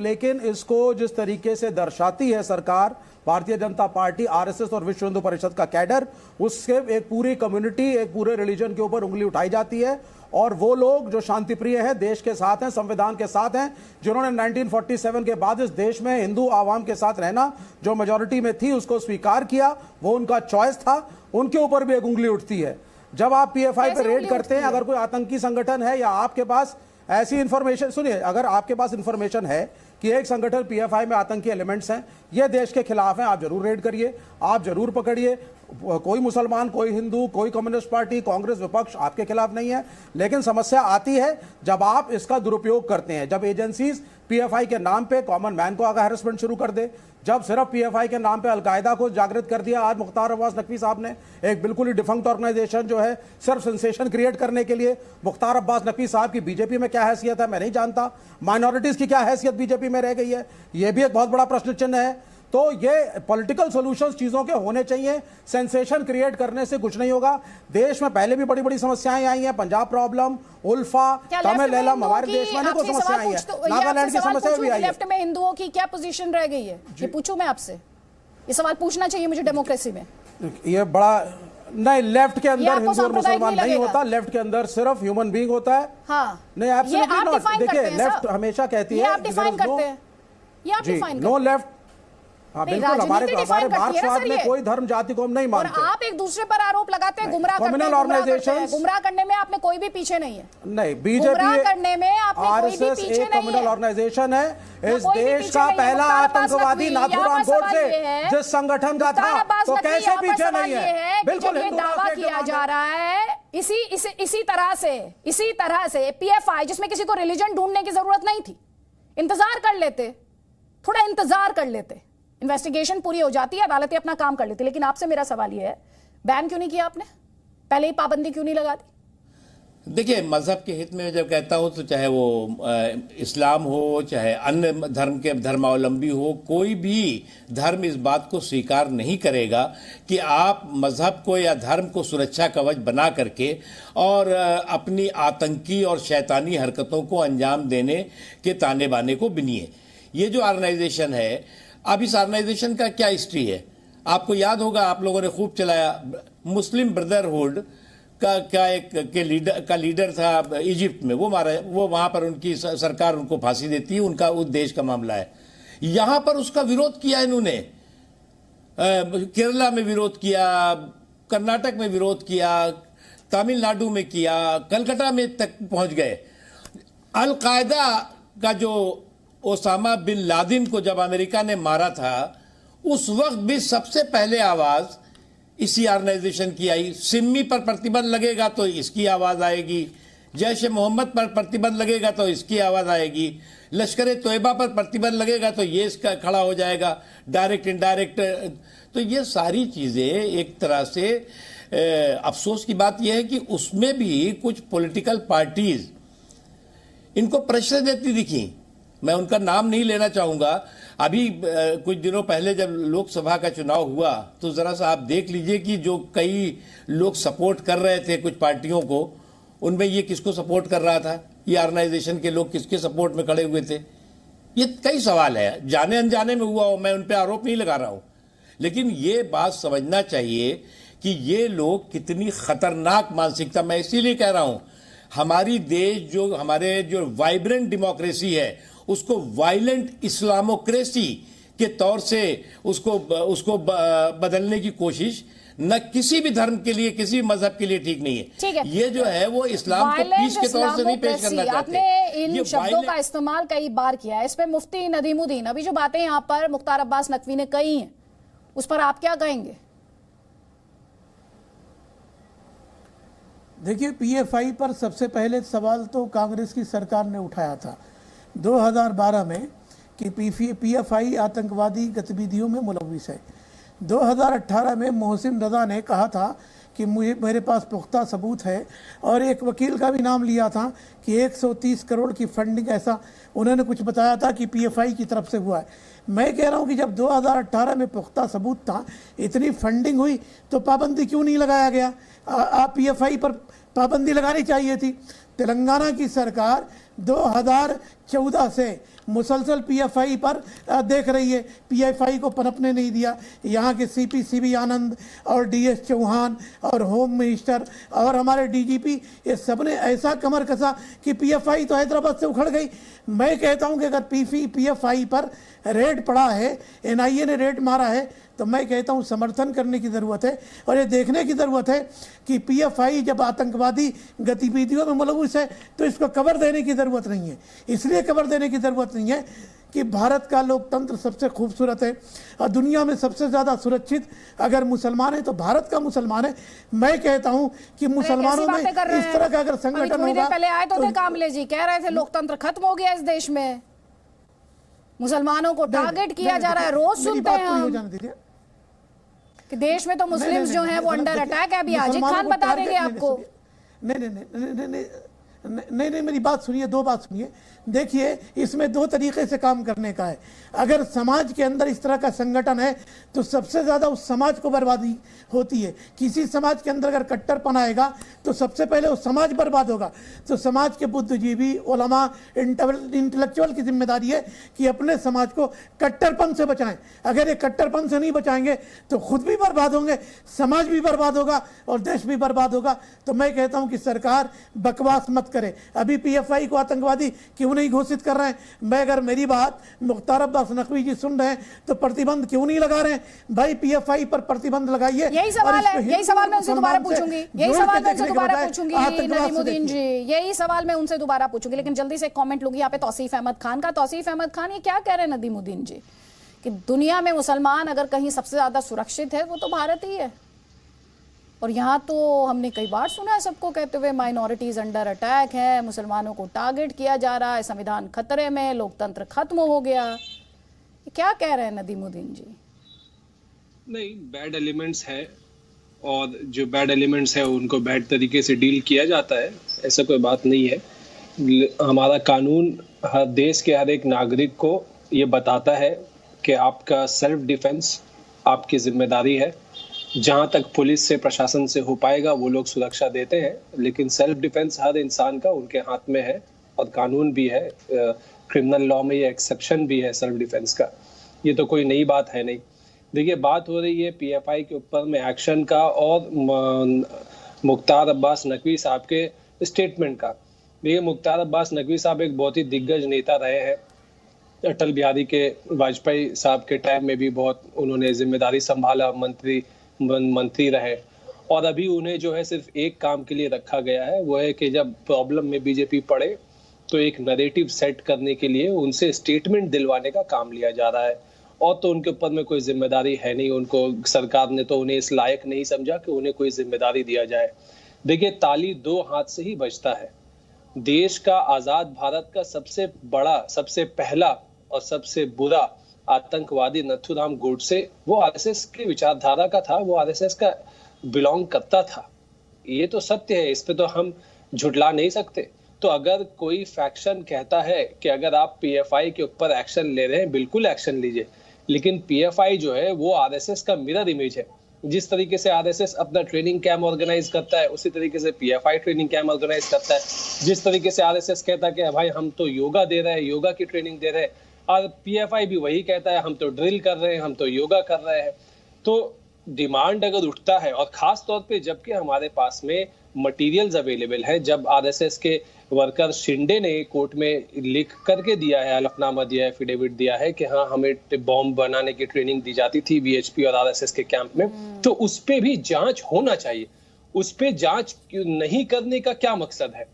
[SPEAKER 9] लेकिन इसको जिस तरीके से दर्शाती है सरकार, भारतीय जनता पार्टी, RSS और विश्व हिंदू परिषद का कैडर, उससे एक पूरी कम्युनिटी, एक पूरे रिलीजन के ऊपर उंगली उठाई जाती है। और वो लोग जो शांति प्रिय हैं, देश के साथ हैं, संविधान के साथ हैं, जिन्होंने 1947 के बाद इस देश में हिंदू आवाम के साथ रहना, जो मेजॉरिटी में थी, उसको स्वीकार किया, वो उनका चॉइस था, उनके ऊपर भी एक उंगली उठती है। जब आप PFI पे रेड करते हैं, अगर कोई आतंकी संगठन है या आपके पास ऐसी इंफॉर्मेशन, सुनिए, अगर आपके पास इंफॉर्मेशन है कि एक संगठन PFI में आतंकी एलिमेंट्स हैं, ये देश के खिलाफ हैं, आप जरूर रेड करिए, आप जरूर पकड़िए। कोई मुसलमान, कोई हिंदू, कोई कम्युनिस्ट पार्टी, कांग्रेस, विपक्ष आपके खिलाफ नहीं है। लेकिन समस्या आती है जब आप इसका दुरुपयोग करते हैं, जब एजेंसीज PFI के नाम पे कॉमन मैन को हैरेसमेंट शुरू कर दे, जब सिर्फ PFI के नाम पे अलकायदा को जागृत कर दिया। आज मुख्तार अब्बास नकवी साहब ने एक बिल्कुल ही डिफंक्ट ऑर्गेनाइजेशन जो है सिर्फ सेंसेशन क्रिएट करने के लिए, मुख्तार अब्बास नकवी साहब की बीजेपी में क्या हैसियत है मैं नहीं जानता, माइनॉरिटीज की क्या हैसियत बीजेपी में रह गई है, यह भी एक बहुत बड़ा प्रश्न चिन्ह है। तो ये पॉलिटिकल सॉल्यूशंस चीजों के होने चाहिए, सेंसेशन क्रिएट करने से कुछ नहीं होगा। देश में पहले भी बड़ी बड़ी समस्याएं आई हैं, पंजाब प्रॉब्लम, उल्फा, तमिल एलम, हमारे देश में अनेकों समस्याएं आई हैं, नागालैंड की समस्या भी आई है।
[SPEAKER 1] लेफ्ट में हिंदुओं की क्या पोजीशन रह गई है, ये पूछूं मैं आपसे? ये सवाल पूछना चाहिए मुझे डेमोक्रेसी में।
[SPEAKER 9] ये बड़ा नहीं, लेफ्ट के अंदर हिंदू और मुसलमान नहीं होता, लेफ्ट के अंदर सिर्फ ह्यूमन बीइंग होता है।
[SPEAKER 1] हाँ,
[SPEAKER 9] नहीं, एब्सोल्युटली नॉट। देखिए, लेफ्ट हमेशा कहती है
[SPEAKER 1] आप डिफाइन करते हैं, ये आप डिफाइन
[SPEAKER 9] नो लेफ्ट, हाँ
[SPEAKER 1] नहीं,
[SPEAKER 9] बिल्कुल, हमारे
[SPEAKER 1] राजनीति define करती है ना
[SPEAKER 9] मार्क्सवाद
[SPEAKER 1] सर
[SPEAKER 9] में
[SPEAKER 1] ये।
[SPEAKER 9] कोई धर्म जाति को हम नहीं
[SPEAKER 1] और
[SPEAKER 9] मानते।
[SPEAKER 1] आप एक दूसरे पर आरोप लगाते हैं, गुमराह करते हैं,
[SPEAKER 9] Communal
[SPEAKER 1] गुमराह करते हैं।
[SPEAKER 9] organizations-
[SPEAKER 1] गुमराह करने में आपने कोई भी पीछे नहीं है।
[SPEAKER 9] नहीं,
[SPEAKER 1] गुमराह
[SPEAKER 9] बीजेपी
[SPEAKER 1] करने में आपने कोई भी
[SPEAKER 9] आरएसएस
[SPEAKER 1] पीछे
[SPEAKER 9] एक
[SPEAKER 1] नहीं
[SPEAKER 9] कम्युनल
[SPEAKER 1] है।
[SPEAKER 9] ऑर्गेनाइजेशन है। इस
[SPEAKER 1] कोई भी
[SPEAKER 9] देश
[SPEAKER 1] पीछे
[SPEAKER 9] का
[SPEAKER 1] नहीं है।
[SPEAKER 9] पहला
[SPEAKER 1] मुख्तार अब्बास
[SPEAKER 9] आतंकवादी
[SPEAKER 1] नकवी,
[SPEAKER 9] नाथुराम
[SPEAKER 1] यहाँ पर सवाल
[SPEAKER 9] गोडसे
[SPEAKER 1] ये है,
[SPEAKER 9] जिस संगठन का
[SPEAKER 1] मुख्तार
[SPEAKER 9] था,
[SPEAKER 1] अब्बास
[SPEAKER 9] तो
[SPEAKER 1] नकवी,
[SPEAKER 9] कैसे
[SPEAKER 1] यहाँ पर
[SPEAKER 9] पीछे
[SPEAKER 1] सवाल
[SPEAKER 9] नहीं
[SPEAKER 1] ये
[SPEAKER 9] है?
[SPEAKER 1] कि
[SPEAKER 9] बिल्कुल
[SPEAKER 1] जब ये
[SPEAKER 9] हिंदू
[SPEAKER 1] दावा
[SPEAKER 9] राष्ट्र
[SPEAKER 1] किया
[SPEAKER 9] के
[SPEAKER 1] जा रहा है इसी तरह से पीएफआई, जिसमें किसी को रिलीजन ढूंढने की जरूरत नहीं थी, इंतजार कर लेते, थोड़ा इंतजार कर लेते, इन्वेस्टिगेशन पूरी हो जाती है, अदालतें अपना काम कर लेती। लेकिन आपसे मेरा सवाल यह है, बैन क्यों नहीं किया आपने? पहले ही पाबंदी क्यों नहीं लगा दी?
[SPEAKER 2] देखिए, मजहब के हित में जब कहता हूं तो चाहे वो इस्लाम हो, चाहे अन्य धर्म के धर्मावलंबी हो, कोई भी धर्म इस बात को स्वीकार नहीं करेगा कि आप मजहब को या धर्म को सुरक्षा कवच बना करके और अपनी आतंकी और शैतानी हरकतों को अंजाम देने के ताने बाने को बिनिए। ये जो ऑर्गेनाइजेशन है, अब इस ऑर्गेनाइजेशन का क्या हिस्ट्री है आपको याद होगा, आप लोगों ने खूब चलाया। मुस्लिम ब्रदरहुड का लीडर था इजिप्ट में, वो मारा, वो वहां पर उनकी सरकार उनको फांसी देती है, उनका उस देश का मामला है। यहां पर उसका विरोध किया इन्होंने, केरला में विरोध किया, कर्नाटक में विरोध किया, तमिलनाडु में किया, कलकत्ता में तक पहुंच गए। अल कायदा का जो ओसामा बिन लादेन को जब अमेरिका ने मारा था, उस वक्त भी सबसे पहले आवाज इसी ऑर्गेनाइजेशन की आई। सिमी पर प्रतिबंध लगेगा तो इसकी आवाज आएगी, जैश ए मोहम्मद पर प्रतिबंध लगेगा तो इसकी आवाज आएगी, लश्कर ए तोयबा पर प्रतिबंध लगेगा तो ये इसका खड़ा हो जाएगा, डायरेक्ट इनडायरेक्ट। तो ये सारी चीजें एक तरह से अफसोस की बात यह है कि उसमें भी कुछ पॉलिटिकल पार्टीज इनको प्रेशर देती दिखी। मैं उनका नाम नहीं लेना चाहूंगा। अभी कुछ दिनों पहले जब लोकसभा का चुनाव हुआ तो जरा सा आप देख लीजिए कि जो कई लोग सपोर्ट कर रहे थे कुछ पार्टियों को, उनमें ये किसको सपोर्ट कर रहा था, ये ऑर्गेनाइजेशन के लोग किसके सपोर्ट में खड़े हुए थे। ये कई सवाल है, जाने अनजाने में हुआ हो, मैं उन पर आरोप नहीं लगा रहा हूं, लेकिन ये बात समझना चाहिए कि ये लोग कितनी खतरनाक मानसिकता, मैं इसीलिए कह रहा हूं, हमारी देश जो हमारे जो वाइब्रेंट डेमोक्रेसी है उसको वायलेंट इस्लामोक्रेसी के तौर से उसको बदलने की कोशिश न किसी भी धर्म के लिए, किसी भी मजहब के लिए ठीक नहीं है।
[SPEAKER 1] ठीक है।
[SPEAKER 2] ये जो है वो इस्लाम को पीस के तौर से नहीं पेश करना चाहते।
[SPEAKER 1] आपने इन शब्दों का इस्तेमाल कई बार किया है। इस पे मुफ्ती नदीमुद्दीन, अभी जो बातें यहाँ पर मुख्तार अब्बास नकवी ने कही हैं, उस पर आप क्या कहेंगे?
[SPEAKER 10] देखिए, पीएफआई पर सबसे पहले सवाल तो कांग्रेस की सरकार ने उठाया था 2012 में कि पीएफआई आतंकवादी गतिविधियों में मुलविस है। 2018 में मोहसिन रजा ने कहा था कि मेरे पास पुख्ता सबूत है, और एक वकील का भी नाम लिया था कि 130 करोड़ की फंडिंग, ऐसा उन्होंने कुछ बताया था कि पीएफआई की तरफ से हुआ है। मैं कह रहा हूं कि जब 2018 में पुख्ता सबूत था, इतनी फंडिंग हुई, तो पाबंदी क्यों नहीं लगाया गया? पीएफआई पर पाबंदी लगानी चाहिए थी। तेलंगाना की सरकार 2014 से मुसलसल पीएफआई पर देख रही है, पीएफआई को पनपने नहीं दिया। यहाँ के सीपी सीवी आनंद और डीएस चौहान और होम मिनिस्टर और हमारे डीजीपी, ये सब ने ऐसा कमर कसा कि पीएफआई तो हैदराबाद से उखड़ गई। मैं कहता हूँ कि अगर पीएफआई पर रेड पड़ा है, एनआईए ने रेड मारा है, तो मैं कहता हूं समर्थन करने की ज़रूरत है, और ये देखने की ज़रूरत है कि पीएफआई जब आतंकवादी गतिविधियों में मुलविस है तो इसको कवर देने की ज़रूरत नहीं है। इसलिए कवर देने की ज़रूरत नहीं है कि भारत का लोकतंत्र सबसे खूबसूरत है और दुनिया में सबसे ज़्यादा सुरक्षित अगर मुसलमान है तो भारत का मुसलमान है। मैं कहता हूं कि मुसलमानों में इस तरह का अगर संगठन होगा।
[SPEAKER 1] पहले आए तो थे कामले जी, कह रहे थे लोकतंत्र खत्म हो गया इस देश में, मुसलमानों को टारगेट किया जा रहा है। रोज सुनते हैं हम कि देश में तो मुस्लिम्स जो हैं वो अंडर अटैक है। अभी आजिद खान बता देंगे आपको।
[SPEAKER 10] नहीं, मेरी बात सुनिए, दो बात सुनिए। देखिए, इसमें दो तरीके से काम करने का है। अगर समाज के अंदर इस तरह का संगठन है तो सबसे ज़्यादा उस समाज को बर्बादी होती है। किसी समाज के अंदर अगर कट्टरपन आएगा तो सबसे पहले वो समाज बर्बाद होगा। तो समाज के बुद्धिजीवी, उलमा, इंटेलेक्चुअल की जिम्मेदारी है कि अपने समाज को कट्टरपन से बचाएं। अगर ये कट्टरपन से नहीं बचाएंगे तो खुद भी बर्बाद होंगे, समाज भी बर्बाद होगा और देश भी बर्बाद होगा। तो मैं कहता हूँ कि सरकार बकवास मत करे। अभी पीएफआई को आतंकवादी क्यों क्यों नहीं घोषित कर रहे हैं? मैं अगर मेरी बात मुख्तार अब्बास नकवी जी सुन रहे हैं तो प्रतिबंध क्यों नहीं लगा रहे हैं? भाई पीएफआई पर प्रतिबंध लगाइए।
[SPEAKER 1] यही सवाल है, यही सवाल मैं उनसे दोबारा पूछूंगी, यही सवाल मैं उनसे दोबारा पूछूंगी नदीमुद्दीन जी, यही सवाल मैं उनसे दोबारा पूछूंगी। लेकिन जल्दी से कमेंट लूंगी यहाँ पे तौसीफ अहमद खान का। तौसीफ अहमद खान ये क्या कह रहे हैं नदीमुद्दीन जी कि दुनिया में मुसलमान अगर कहीं सबसे ज्यादा सुरक्षित है वो तो भारत ही है, और यहाँ तो हमने कई बार सुना है सबको कहते हुए माइनॉरिटीज अंडर अटैक है, मुसलमानों को टारगेट किया जा रहा है, संविधान खतरे में, लोकतंत्र खत्म हो गया। क्या कह रहे हैं नदीमुद्दीन जी?
[SPEAKER 11] नहीं, बैड एलिमेंट्स है और जो बैड एलिमेंट्स है उनको बैड तरीके से डील किया जाता है, ऐसा कोई बात नहीं है। हमारा कानून हर देश के हर एक नागरिक को ये बताता है कि आपका सेल्फ डिफेंस आपकी जिम्मेदारी है। जहां तक पुलिस से, प्रशासन से हो पाएगा वो लोग सुरक्षा देते हैं, लेकिन सेल्फ डिफेंस हर इंसान का उनके हाथ में है और कानून भी है, क्रिमिनल लॉ में ये एक्सेप्शन भी है सेल्फ डिफेंस का। ये तो कोई नई बात है नहीं। देखिए, बात हो रही है पीएफआई के ऊपर में एक्शन का और मुख्तार अब्बास नकवी साहब के स्टेटमेंट का। देखिए, मुख्तार अब्बास नकवी साहब एक बहुत ही दिग्गज नेता रहे हैं। अटल बिहारी के वाजपेयी साहब के टाइम में भी बहुत उन्होंने जिम्मेदारी संभाला, मंत्री रहे, और अभी उन्हें जो है सिर्फ एक काम के लिए रखा गया है, वो है कि जब प्रॉब्लम में बीजेपी पड़े तो एक नैरेटिव सेट करने के लिए उनसे स्टेटमेंट दिलवाने का काम लिया जा रहा है। और तो उनके ऊपर में कोई जिम्मेदारी है नहीं, उनको सरकार ने तो उन्हें इस लायक नहीं समझा कि उन्हें कोई जिम्मेदारी दिया जाए। देखिए, ताली दो हाथ से ही बजता है। देश का, आजाद भारत का सबसे बड़ा, सबसे पहला और सबसे बुरा आतंकवादी नथुराम गोडसे वो आरएसएस के विचारधारा का था, वो आरएसएस का बिलोंग करता था। ये तो सत्य है, इस पे तो हम झुटला नहीं सकते। तो अगर कोई फैक्शन कहता है कि अगर आप पीएफआई के ऊपर एक्शन ले रहे हैं, बिल्कुल एक्शन लीजिए, लेकिन पीएफआई जो है वो आरएसएस का मिरर इमेज है। जिस तरीके से आरएसएस अपना ट्रेनिंग कैंप ऑर्गेनाइज करता है, उसी तरीके से पीएफआई ट्रेनिंग कैंप ऑर्गेनाइज करता है। जिस तरीके से आरएसएस कहता है कि भाई हम तो योगा दे रहे हैं, योगा की ट्रेनिंग दे रहे हैं, और पीएफआई भी वही कहता है हम तो ड्रिल कर रहे हैं, हम तो योगा कर रहे हैं। तो डिमांड अगर उठता है, और खास तौर पे जबकि हमारे पास में मटेरियल्स अवेलेबल है, जब आरएसएस के वर्कर शिंदे ने कोर्ट में लिख करके दिया है, हलफनामा दिया है, एफिडेविट दिया है कि हाँ हमें बॉम्ब बनाने की ट्रेनिंग दी जाती थी वीएचपी और आरएसएस के कैंप में, तो उस पे भी जांच होना चाहिए। उस पे जांच नहीं करने का क्या मकसद है,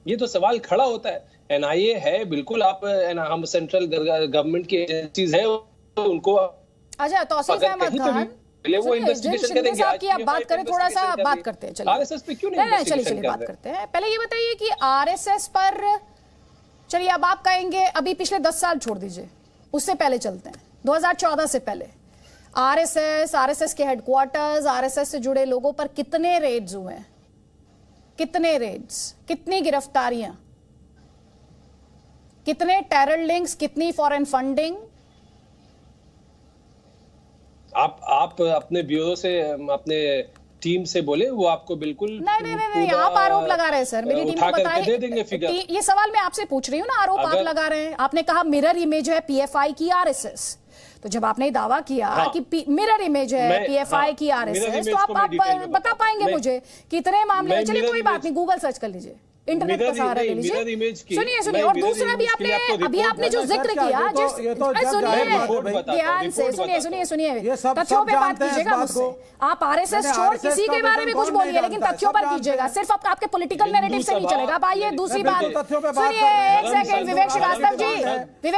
[SPEAKER 11] ये तो सवाल खड़ा होता है। एनआईए है, बिल्कुल आप, हम सेंट्रल गवर्नमेंट की एजेंसीज है, उनको
[SPEAKER 1] अच्छा तौसीफ अहमद खान
[SPEAKER 11] वो इन्वेस्टिगेशन करेंगे।
[SPEAKER 1] साहब की आप बात करें, थोड़ा सा बात करते हैं, चलिए
[SPEAKER 11] आरएसएस पे क्यों नहीं,
[SPEAKER 1] चलिए बात करते हैं। पहले ये बताइए कि आरएसएस पर, चलिए अब आप कहेंगे अभी पिछले 10 साल छोड़ दीजिए, उससे पहले चलते हैं, 2014 से पहले आरएसएस के हेडक्वार्टर्स, आरएसएस से जुड़े लोगों पर कितने रेड्स हुए हैं, कितने रेड्स, कितनी गिरफ्तारियां, कितने टेरर लिंक्स, कितनी फॉरेन फंडिंग?
[SPEAKER 11] आप अपने ब्यूरो से, अपने टीम से बोले, वो आपको बिल्कुल
[SPEAKER 1] नहीं आप आरोप लगा रहे हैं सर, मेरी टीम को बताइए,
[SPEAKER 11] दे देंगे फिगर।
[SPEAKER 1] ये सवाल मैं आपसे पूछ रही हूँ ना, आरोप आप लगा रहे हैं। आपने कहा मिरर इमेज है पीएफआई की आरएसएस, तो जब आपने दावा किया कि मिरर इमेज है पीएफआई की आरएसएस, तो आप बता पाएंगे मुझे कितने मामले? चलिए कोई बात नहीं, गूगल सर्च कर लीजिए, इंटरनेट का सहारा ले लीजिए। सुनिए, और दूसरा भी आपने जो जिक्र किया, ध्यान से सुनिए, तथ्यों पे बात कीजिएगा मुझसे। आप आरएसएस छोड़ किसी के बारे में कुछ बोलिए, लेकिन तथ्यों पर कीजिएगा, सिर्फ आपके पॉलिटिकल नैरेटिव से नहीं चलेगा। अब आइए दूसरी बात सुनिए, एक सेकंड, विवेक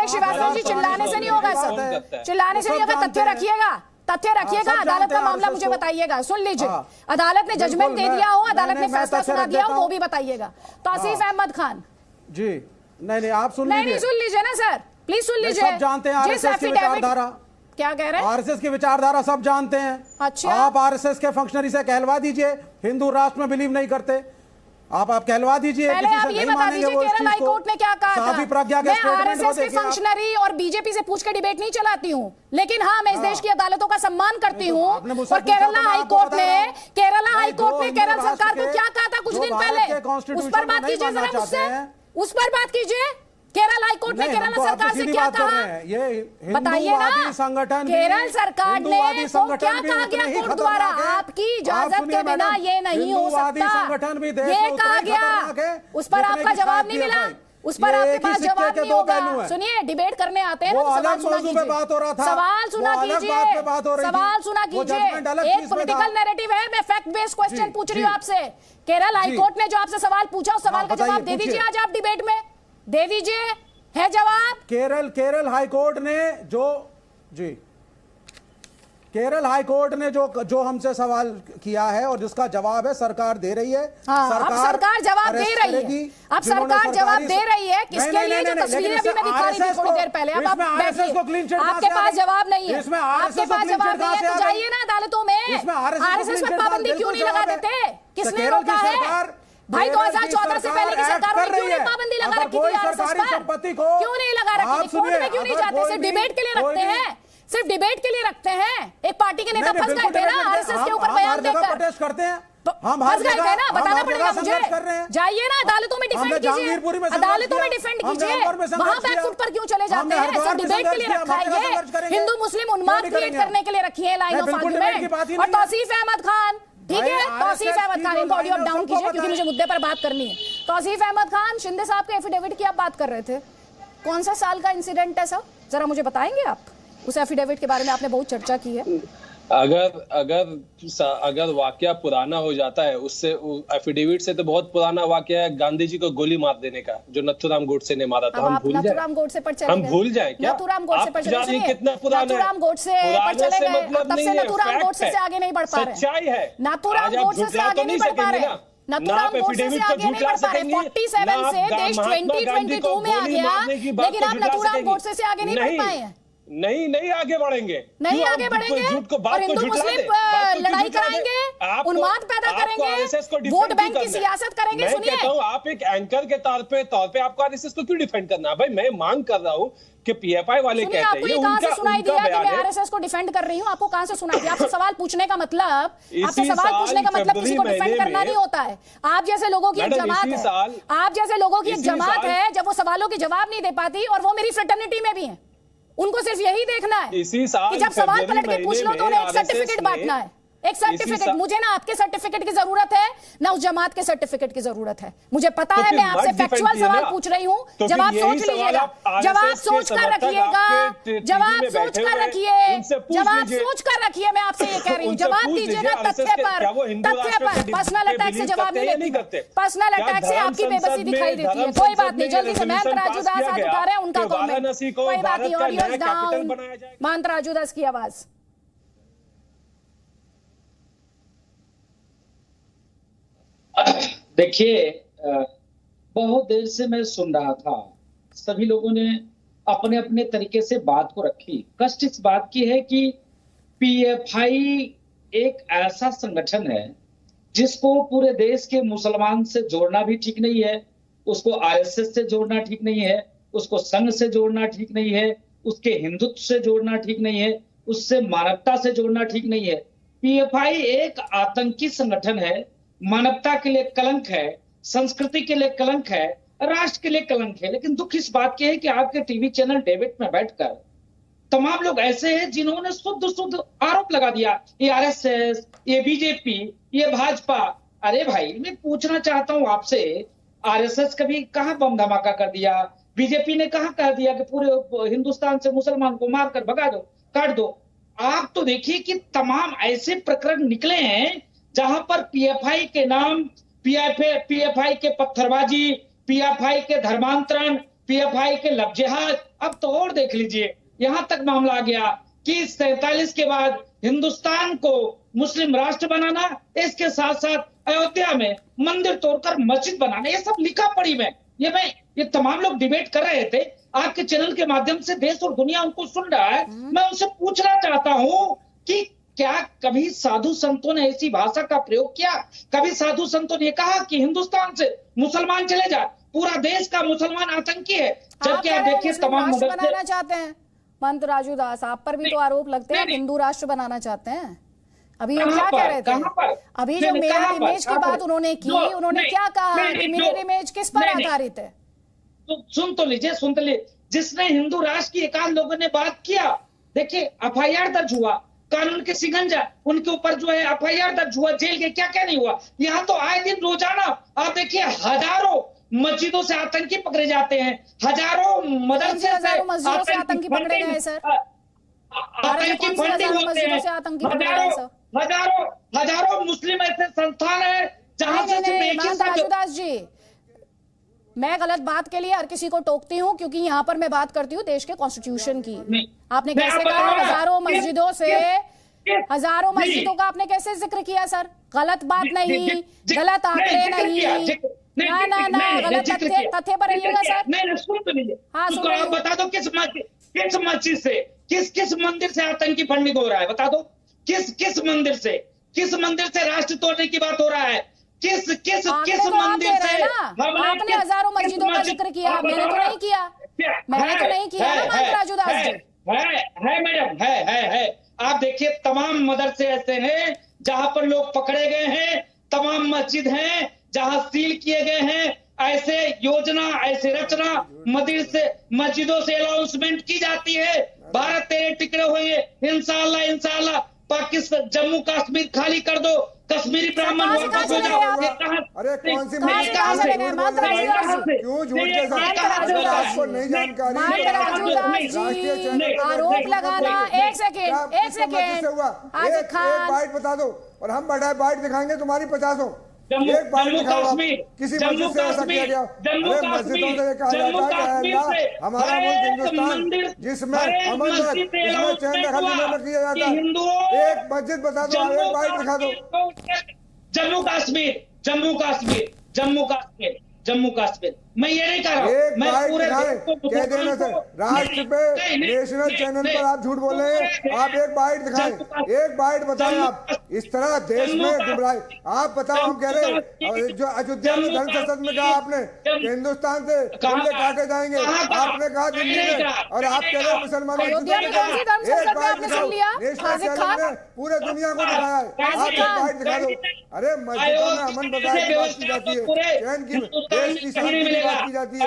[SPEAKER 1] श्रीवास्तव जी चिल्लाने से नहीं होगा सर, चिल्लाने से नहीं होगा, तथ्य रखिएगा, अदालत का मामला मुझे बताइएगा, सुन लीजिए, अदालत ने जजमेंट दे दिया हो, अदालत ने फैसला सुना दिया हो, वो भी बताइएगा। तौसीफ अहमद खान
[SPEAKER 9] जी, नहीं आप सुन लीजिए,
[SPEAKER 1] नहीं सुन लीजिए ना सर, प्लीज सुन लीजिए।
[SPEAKER 9] सब जानते हैं आरएसएस की विचारधारा,
[SPEAKER 1] क्या कह रहे हैं?
[SPEAKER 9] आरएसएस की विचारधारा सब जानते हैं।
[SPEAKER 1] अच्छा,
[SPEAKER 9] आप आरएसएस के फंक्शनरी से कहलवा दीजिए, हिंदू राष्ट्र में बिलीव नहीं करते, आप कहलवा दीजिए।
[SPEAKER 1] पहले आप ये बता दीजिए केरल हाई कोर्ट ने क्या कहा था? मैं आरएसएस के फंक्शनरी और बीजेपी से पूछ के डिबेट नहीं चलाती हूँ, लेकिन हाँ मैं इस देश की अदालतों का सम्मान करती हूँ। और केरला हाई कोर्ट ने केरल सरकार को क्या कहा था कुछ दिन पहले, उस पर बात कीजिए जरा मुझसे, उस पर बात कीजिए। केरल हाई कोर्ट ने केरल सरकार से क्या कहा, बताइए ना। केरल सरकार ने तो क्या कहा गया कोर्ट द्वारा, आपकी इजाजत के बिना ये नहीं हो सकता, ये कहा गया, उस पर आपका जवाब नहीं मिला। उस पर आपके पास जवाब नहीं होगा। सुनिए, डिबेट करने आते हैं ना, सवाल सुना कीजिए, सवाल सुना कीजिए, सवाल सुना कीजिए। एक पॉलिटिकल नैरेटिव है, मैं फैक्ट बेस्ड क्वेश्चन पूछ रही हूँ आपसे। केरल हाईकोर्ट ने जो आपसे सवाल पूछा, उस सवाल का जवाब दे दीजिए आज आप डिबेट में, दे दीजिए, है जवाब।
[SPEAKER 9] केरल हाईकोर्ट ने केरल हाईकोर्ट ने जो हमसे सवाल किया है और जिसका जवाब है सरकार दे रही है।
[SPEAKER 1] सरकार जवाब दे रही है, अब सरकार जवाब दे रही है। किसके लिए? जो तस्वीरें भी मैं दिखा रही थी थोड़ी देर पहले। अब आप बैठिए, आपके पास जवाब नहीं है, आपके पास जवाब नहीं है तो जाइए ना अदालतों में। आरएसएस पर पाबंदी क्यों नहीं लगा देते? किसने रोका है भाई? 2014 से पहले की सरकार ने क्यों नहीं पाबंदी लगा रखी थी आरएसएस पर? क्यों नहीं लगा रखी थी? कोर्ट में क्यों नहीं जाते? सिर्फ डिबेट के लिए रखते हैं, सिर्फ डिबेट के लिए रखते हैं। एक पार्टी के नेता फंस गए थे ना आरएसएस के ऊपर बयान देकर,
[SPEAKER 9] करते हैं,
[SPEAKER 1] फंस गए थे ना, बताना पड़ेगा मुझे। जाइए ना अदालतों में डिफेंड कीजिए, अदालतों में डिफेंड कीजिए, वहां बैकफुट पर क्यों चले जाते हैं? सिर्फ डिबेट के लिए रखा है ये, हिंदू मुस्लिम उन्माद क्रिएट करने के लिए रखी है लाइन ऑफ आर्गुमेंट। और तौसीफ अहमद खान, ठीक है, तौसीफ अहमद खान, इनको ऑडियो अप डाउन कीजिए क्योंकि मुझे मुद्दे पर बात करनी है। तौसीफ अहमद खान, शिंदे साहब के एफिडेविट की आप बात कर रहे थे, कौन सा साल का इंसिडेंट है सर, जरा मुझे बताएंगे आप? उस एफिडेविट के बारे में आपने बहुत चर्चा की है।
[SPEAKER 11] अगर वाकया पुराना हो जाता है, उससे एफिडेविट से तो बहुत पुराना वाकया है गांधी जी को गोली मार देने का, जो नथुराम गोडसे ने मारा था। हम भूल जाए?
[SPEAKER 1] नथुराम गोडसे पर चले
[SPEAKER 11] हम भूल जाए क्या?
[SPEAKER 1] नथुराम गोडसे पर चले गए,
[SPEAKER 11] कितना पुराना है?
[SPEAKER 1] नथुराम गोडसे पर चले गए, तब से नथुराम गोडसे से आगे नहीं बढ़ पा रहे।
[SPEAKER 11] सच्चाई है,
[SPEAKER 1] नथुराम गोडसे से आगे नहीं बढ़ पा रहे, नथुराम गोडसे से आगे नहीं बढ़ पा रहे। 47 से देश 2022 में आ गया, लेकिन आप नथुराम गोडसे से आगे नहीं बढ़ पाए हैं।
[SPEAKER 11] नहीं आगे बढ़ेंगे,
[SPEAKER 1] नहीं आगे बढ़ेंगे और हिंदू मुस्लिम लड़ाई कराएंगे, उन्माद पैदा करेंगे, वोट बैंक की सियासत करेंगे। सुनिए,
[SPEAKER 11] आप एक एंकर के तौर पे आपको आरएसएस को क्यों डिफेंड करना है? भाई मैं मांग कर रहा हूँ कि पीएफआई वाले कहते हैं,
[SPEAKER 1] आपको कहां से सुनाई दिया कि मैं आरएसएस को डिफेंड कर रही हूँ? आपको कहां से सुनाई दिया? आपसे सवाल पूछने का मतलब, आपसे सवाल पूछने का मतलब किसी को डिफेंड करना नहीं होता है। आप जैसे लोगों की एक जमात है, आप जैसे लोगों की एक जमात है जब वो सवालों के जवाब नहीं दे पाती, और वो मेरी फ्रेटर्निटी में भी है, उनको सिर्फ यही देखना है कि जब सवाल पलट के पूछ लो तो उन्हें एक सर्टिफिकेट बांटना है, एक सर्टिफिकेट। मुझे ना आपके सर्टिफिकेट की जरूरत है, ना उस जमात के सर्टिफिकेट की जरूरत है। मुझे पता है, मैं आपसे फैक्चुअल सवाल पूछ रही हूँ, जवाब सोच लीजिएगा, जवाब सोच कर रखिएगा, जवाब सोच कर रखिए, जवाब सोच कर रखिए। मैं आपसे ये कह रही हूँ, जवाब दीजिएगा तथ्य पर, पर्सनल अटैक से जवाब नहीं देते। पर्सनल अटैक से आपकी बेबसी दिखाई देती है। कोई बात नहीं, जल्दी से महंत राजू दास आज उठा रहे हैं, उनका कमेंट, कोई बात नहीं, ऑडियोज डाउन, महंत राजू दास की आवाज।
[SPEAKER 12] देखिए, बहुत देर से मैं सुन रहा था, सभी लोगों ने अपने अपने तरीके से बात को रखी। कष्ट इस बात की है कि पीएफआई एक ऐसा संगठन है जिसको पूरे देश के मुसलमान से जोड़ना भी ठीक नहीं है, उसको आरएसएस से जोड़ना ठीक नहीं है, उसको संघ से जोड़ना ठीक नहीं है, उसके हिंदुत्व से जोड़ना ठीक नहीं है, उससे मानवता से जोड़ना ठीक नहीं है। पीएफआई एक आतंकी संगठन है, मानवता के लिए कलंक है, संस्कृति के लिए कलंक है, राष्ट्र के लिए कलंक है। लेकिन दुख इस बात की है कि आपके टीवी चैनल डेविड में बैठकर तमाम लोग ऐसे हैं जिन्होंने शुद्ध आरोप लगा दिया, ये आरएसएस, ये बीजेपी, ये भाजपा। अरे भाई, मैं पूछना चाहता हूं आपसे, आरएसएस कभी कहां बम धमाका कर दिया? बीजेपी ने कहां कह दिया कि पूरे हिंदुस्तान से मुसलमान को मारकर भगा दो, काट दो? आप तो देखिए कि तमाम ऐसे प्रकरण निकले हैं जहां पर पीएफआई के नाम, पीएफआई के पत्थरबाजी, पीएफआई के धर्मांतरण, पीएफआई के लफ्जिहाज। अब तो और देख लीजिए, यहां तक मामला आ गया कि 47 के बाद हिंदुस्तान को मुस्लिम राष्ट्र बनाना, इसके साथ साथ अयोध्या में मंदिर तोड़कर मस्जिद बनाना, ये सब लिखा पढ़ी में। ये तमाम लोग डिबेट कर रहे थे, आपके चैनल के माध्यम से देश और दुनिया उनको सुन रहा है। मैं उनसे पूछना चाहता हूं कि क्या कभी साधु संतों ने ऐसी भाषा का प्रयोग किया? कभी साधु संतों ने कहा कि हिंदुस्तान से मुसलमान चले जाए, पूरा देश का मुसलमान आतंकी है? जबकि आप देखिए तमाम
[SPEAKER 1] बनाना चाहते हैं। महंत राजू दास, आप पर भी तो आरोप लगते हैं हिंदू राष्ट्र बनाना चाहते हैं। अभी हम क्या कह रहे थे? अभी जो मिरर इमेज की बात उन्होंने की, उन्होंने क्या कहा कि मिरर इमेज किस पर आधारित है?
[SPEAKER 12] तो सुन तो लीजिए। जिसने हिंदू राष्ट्र की एकाध लोगों ने बात किया, देखिए एफआईआर दर्ज हुआ, कानून के सिगंजा उनके ऊपर जो है एफआईआर दर्ज हुआ, जेल के क्या क्या नहीं हुआ। यहाँ तो आए दिन रोजाना आप देखिए हजारों मस्जिदों से आतंकी पकड़े जाते हैं, हजारों मदरसे
[SPEAKER 1] हजारों मस्जिदों से आतंकी पकड़े गए सर,
[SPEAKER 12] आतंकी फंडिंग होते हैं, हजारों मुस्लिम ऐसे संस्थान है जहां से
[SPEAKER 1] राजूदास जी, मैं गलत बात के लिए हर किसी को टोकती हूँ क्योंकि यहाँ पर मैं बात करती हूँ देश के कॉन्स्टिट्यूशन की। आपने कैसे कहा हजारों मस्जिदों से, हजारों मस्जिदों का आपने कैसे जिक्र किया सर? गलत बात नहीं, गलत आंकड़े नहीं, ना गलत तथ्य पर रहिएगा सर।
[SPEAKER 12] नहीं सुन तो लीजिए, हाँ आप बता दो किस मस्जिद से, किस मंदिर से आतंकी फंडिंग हो रहा है, बता दो किस मंदिर से राष्ट्र तोड़ने की बात हो रहा है, किस मंदिर से?
[SPEAKER 1] आपने हजारों मस्जिदों का जिक्र किया, मैंने तो नहीं किया, ना राजूदास जी।
[SPEAKER 12] है मैडम, है। आप देखिए तमाम मदरसे ऐसे हैं जहां पर लोग पकड़े गए हैं, तमाम मस्जिद हैं जहां सील किए गए हैं। ऐसे योजना, ऐसे रचना मस्जिदों से अनाउंसमेंट की जाती है, भारत तेरे टुकड़े होंगे, इंशाअल्लाह पाकिस्तान जम्मू कश्मीर खाली कर दो, कश्मीरी ब्राह्मण वापस हो जाओ।
[SPEAKER 5] अरे कौन सी क्यों झूठ के साथ आपको नहीं जानकारी?
[SPEAKER 1] आरोप लगाना, एक सेकेंड
[SPEAKER 5] एक बाइट बता दो और हम बढ़ाए बाइट दिखाएंगे तुम्हारी 50। एक बाइट दिखाओ किसी मस्जिद से ऐसा किया गया। अरे मस्जिदों से कहा जाता है कि अल्लाह हमारा मुल्क हिंदुस्तान जिसमें अमन है, जिसमें चैन में किया जाता है। एक मस्जिद बता दो, एक बाइट दिखा दो।
[SPEAKER 12] जम्मू कश्मीर मैं ये नहीं कह रहा हूँ, मैं पूरे
[SPEAKER 5] कह देने से राष्ट्र पे नेशनल चैनल पर आप झूठ बोल रहे हैं। आप एक बाइट दिखाएं, एक बाइट बताएं। आप इस तरह देश में गुमराह, आप बताओ। हम कह रहे हैं जो अयोध्या में धर्म संसद में कहा आपने कि हिंदुस्तान से झंडे काटे जाएंगे, आपने कहा दिल्ली में, और आप कह रहे हैं मुसलमानों एक बाइट दिखाओ। नेशनल चैनल ने पूरे दुनिया को दिखाया है, आप एक बाइट दिखा दो। अरे मस्जिदों में अमन बजाय की बात की जाती है, चैन की, देश की शांति की बात की जाती है।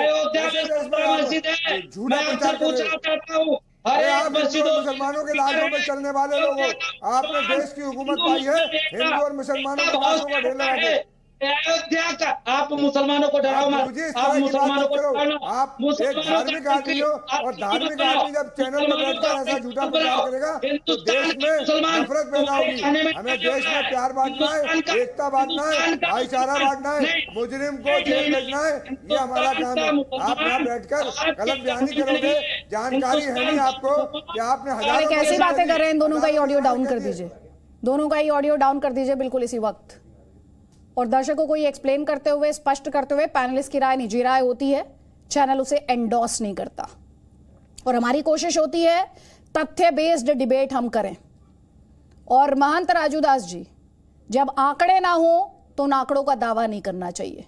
[SPEAKER 5] झूठा प्रचार कर रहे हैं। अरे आप मुसलमानों के लाशों पे चलने वाले लोग हो, आपने देश की हुकूमत पाई है, हिंदू और मुसलमानों के लाशों का ढेर लगा के।
[SPEAKER 12] अयोध्या का आप मुसलमानों को डराओ मत, आप मुसलमानों को
[SPEAKER 5] आप एक धार्मिक आदमी हो, और धार्मिक आदमी जब चैनल में बैठकर ऐसा झूठा प्रचार करेगा तो देश में नफरत पैदा होगी। हमें देश में प्यार बांटना है, एकता बांटना है, भाईचारा बांटना है, मुजरिम को जेल भेजना है, ये हमारा काम है। आप यहाँ बैठकर गलत बयानी करोगे, जानकारी है नहीं आपको कि आपने हजारों।
[SPEAKER 1] कैसी बातें कर रहे हैं? दोनों का ही ऑडियो डाउन कर दीजिए, दोनों का ही ऑडियो डाउन कर दीजिए बिल्कुल इसी वक्त। और दर्शकों को ये एक्सप्लेन करते हुए, स्पष्ट करते हुए, पैनलिस्ट की राय निजी राय होती है, चैनल उसे एंडोर्स नहीं करता। और हमारी कोशिश होती है तथ्य बेस्ड डिबेट हम करें। और महंत राजूदास जी, जब आंकड़े ना हो तो उन आंकड़ों का दावा नहीं करना चाहिए।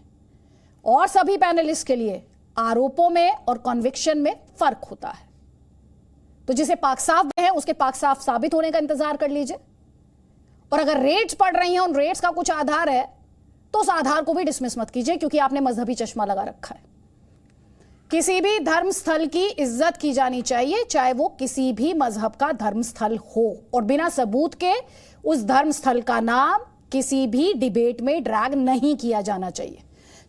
[SPEAKER 1] और सभी पैनलिस्ट के लिए आरोपों में और कॉन्विक्शन में फर्क होता है। तो जिसे पाक साफ है उसके पाक साफ साबित होने का इंतजार कर लीजिए। और अगर रेट्स पढ़ रही हैं, उन रेट्स का कुछ आधार है, तो उस आधार को भी डिसमिस मत कीजिए क्योंकि आपने मजहबी चश्मा लगा रखा है। किसी भी धर्म स्थल की इज्जत की जानी चाहिए, चाहे वो किसी भी मजहब का धर्म स्थल हो, और बिना सबूत के उस धर्म स्थल का नाम किसी भी डिबेट में ड्रैग नहीं किया जाना चाहिए।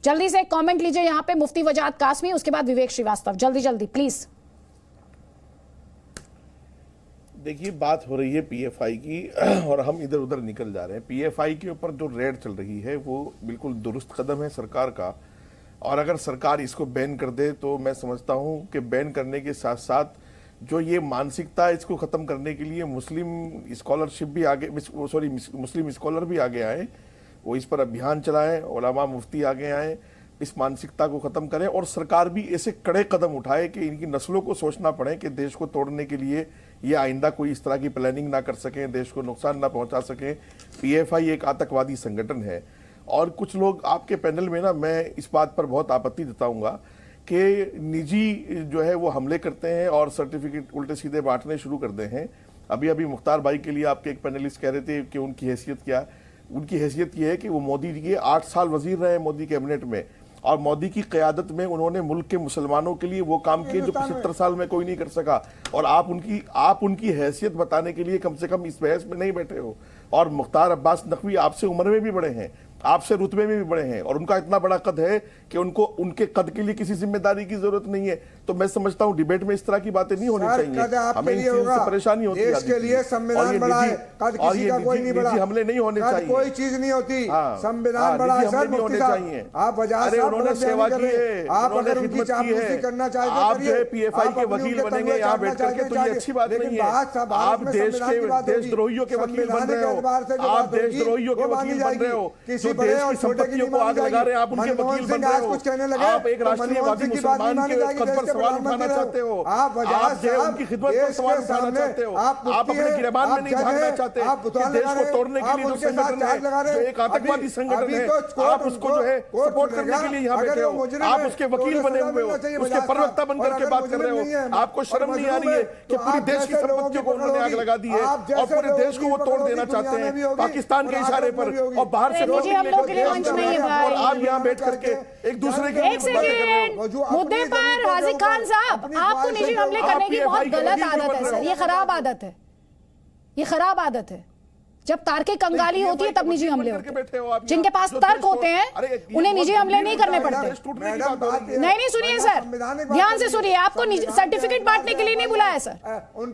[SPEAKER 1] जल्दी से एक कमेंट लीजिए यहां पे, मुफ्ती वजाद कासमी, उसके बाद विवेक श्रीवास्तव, जल्दी प्लीज।
[SPEAKER 6] देखिए बात हो रही है पीएफआई की और हम इधर उधर निकल जा रहे हैं। पीएफआई के ऊपर जो रेड चल रही है वो बिल्कुल दुरुस्त कदम है सरकार का, और अगर सरकार इसको बैन कर दे तो मैं समझता हूं कि बैन करने के साथ साथ जो ये मानसिकता है इसको खत्म करने के लिए मुस्लिम स्कॉलरशिप भी आगे, मुस्लिम स्कॉलर भी आगे आए, वो इस पर अभियान चलाएं, उलमा मुफ्ती आगे आए, इस मानसिकता को खत्म करें, और सरकार भी ऐसे कड़े कदम उठाए कि इनकी नस्लों को सोचना पड़े कि देश को तोड़ने के लिए ये आइंदा कोई इस तरह की प्लानिंग ना कर सकें, देश को नुकसान ना पहुंचा सकें। पीएफआई एक आतंकवादी संगठन है। और कुछ लोग आपके पैनल में ना, मैं इस बात पर बहुत आपत्ति जताऊंगा कि निजी जो है वो हमले करते हैं और सर्टिफिकेट उल्टे सीधे बांटने शुरू करते हैं। अभी मुख्तार भाई के लिए आपके एक पैनलिस्ट कह रहे थे कि उनकी हैसियत क्या, उनकी हैसियत ये है कि वो मोदी जी के 8 साल वजीर रहे मोदी कैबिनेट में, और मोदी की क़यादत में उन्होंने मुल्क के मुसलमानों के लिए वो काम किए जो 75 साल में कोई नहीं कर सका। और आप उनकी हैसियत बताने के लिए कम से कम इस बहस में नहीं बैठे हो। और मुख्तार अब्बास नकवी आपसे उम्र में भी बड़े हैं, आपसे रुतबे में भी बड़े हैं और उनका इतना बड़ा कद है कि उनको उनके कद के लिए किसी जिम्मेदारी की जरूरत नहीं है। तो मैं समझता हूं डिबेट में इस तरह की बातें नहीं होनी चाहिए। हमें इन चीजों से परेशानी होती है।
[SPEAKER 5] देश के लिए संविधान बड़ा है, कद किसी का कोई नहीं बड़ा।
[SPEAKER 6] हमले नहीं होने चाहिए,
[SPEAKER 5] कोई चीज नहीं होती। संविधान बड़ा है सर, मुफ्ती साहब आप वजाहत साहब
[SPEAKER 6] उन्होंने सेवा की है,
[SPEAKER 5] आप अगर उनकी चापलूसी करना चाहते हैं,
[SPEAKER 6] आप जो है पीएफआई के वकील बनेंगे यहाँ बैठ करके, तो ये अच्छी बात नहीं है। आप देशद्रोहियों के वकील बन रहे हो, आप देशद्रोहियों के वकील बन रहे हो, जो देश की संपत्तियों को आग लगा रहे हैं, आप उनके वकील बन रहे हो। आप एक राष्ट्रीयवादी मुसलमान के कद पर सवाल उठाना चाहते हो, आप उनकी खिदमत पर सवाल उठाना चाहते हो, आप अपने गिरबान में नहीं भागना चाहते कि देश को तोड़ने के लिए जो संगठन है, जो एक आतंकवादी संगठन है, आप उसको जो है सपोर्ट करने के लिए यहाँ बैठे हो, आप उसके वकील बने हुए हो, उसके प्रवक्ता बनकर के बात कर रहे हो। आपको शर्म नहीं आ रही है कि पूरी देश की संपत्तियों को उन्होंने आग लगा दी है और पूरे देश को वो तोड़ देना चाहते हैं पाकिस्तान के इशारे पर, और बाहर से और आप यहाँ बैठ करके एक दूसरे के
[SPEAKER 1] मुद्दे पर हाजिर खान साहब, आपको निजी हमले करने की बहुत गलत आदत है सर, ये खराब आदत है, ये खराब आदत है। जब तार्किक कंगाली होती है तब निजी हमले होते हैं। जिनके पास तर्क होते हैं उन्हें निजी हमले नहीं करने पड़ते। नहीं सुनिए सर, ध्यान से सुनिए, आपको सर्टिफिकेट बांटने के लिए नहीं बुलाया सर।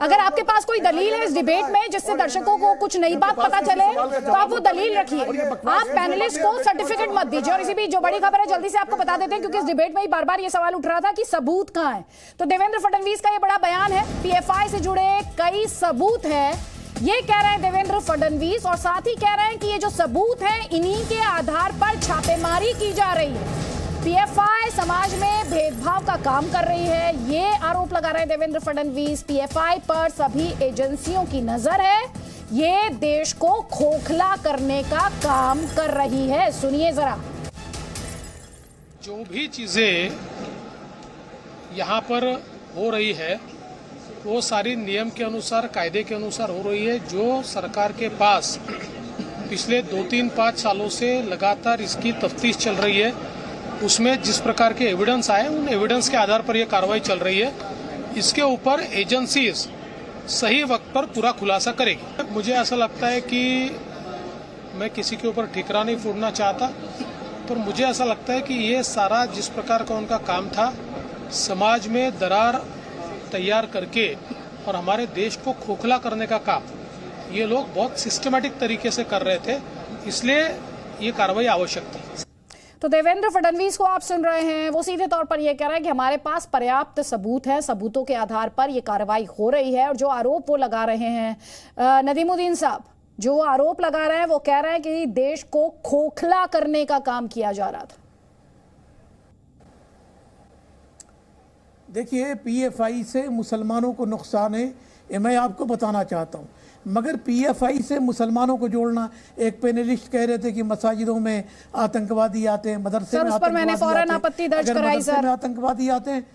[SPEAKER 1] अगर आपके पास कोई दलील है इस डिबेट में जिससे दर्शकों को कुछ नई बात पता चले तो आप वो दलील रखिए। आप पैनलिस्ट को सर्टिफिकेट मत दीजिए। और इसी बीच जो बड़ी खबर है जल्दी से आपको बता देते हैं, क्योंकि इस डिबेट में ही बार बार ये सवाल उठ रहा था कि सबूत कहां है। तो देवेंद्र फडणवीस का ये बड़ा बयान है, पीएफआई से जुड़े कई सबूत है, ये कह रहे हैं देवेंद्र फडणवीस, और साथ ही कह रहे हैं कि ये जो सबूत हैं इन्हीं के आधार पर छापेमारी की जा रही है। पीएफआई समाज में भेदभाव का काम कर रही है, ये आरोप लगा रहे हैं देवेंद्र फडणवीस। पीएफआई पर सभी एजेंसियों की नजर है, ये देश को खोखला करने का काम कर रही है। सुनिए जरा।
[SPEAKER 13] जो भी चीजें यहाँ पर हो रही है वो सारी नियम के अनुसार, कायदे के अनुसार हो रही है। जो सरकार के पास पिछले 2-3-5 सालों से लगातार इसकी तफ्तीश चल रही है, उसमें जिस प्रकार के एविडेंस आए उन एविडेंस के आधार पर यह कार्रवाई चल रही है। इसके ऊपर एजेंसीज सही वक्त पर पूरा खुलासा करेगी। मुझे ऐसा लगता है कि मैं किसी के ऊपर ठिकरा नहीं फोड़ना चाहता, पर मुझे ऐसा लगता है कि ये सारा जिस प्रकार का उनका काम था, समाज में दरार तैयार करके और हमारे देश को खोखला करने का काम ये लोग बहुत सिस्टमैटिक तरीके से कर रहे थे, इसलिए ये कार्रवाई आवश्यक थी।
[SPEAKER 1] तो देवेंद्र फडणवीस को आप सुन रहे हैं, वो सीधे तौर पर ये कह रहे हैं कि हमारे पास पर्याप्त सबूत है, सबूतों के आधार पर ये कार्रवाई हो रही है। और जो आरोप वो लगा रहे हैं नदीमुद्दीन साहब, जो आरोप लगा रहे हैं वो कह रहे हैं कि देश को खोखला करने का काम किया जा रहा था।
[SPEAKER 10] देखिए, पीएफआई से मुसलमानों को नुकसान है, ये मैं आपको बताना चाहता हूँ, मगर पीएफआई से मुसलमानों को जोड़ना, एक पैनलिस्ट कह रहे थे कि मसाजिदों में आतंकवादी आते हैं, मदरसे में आतंकवादी आते हैं।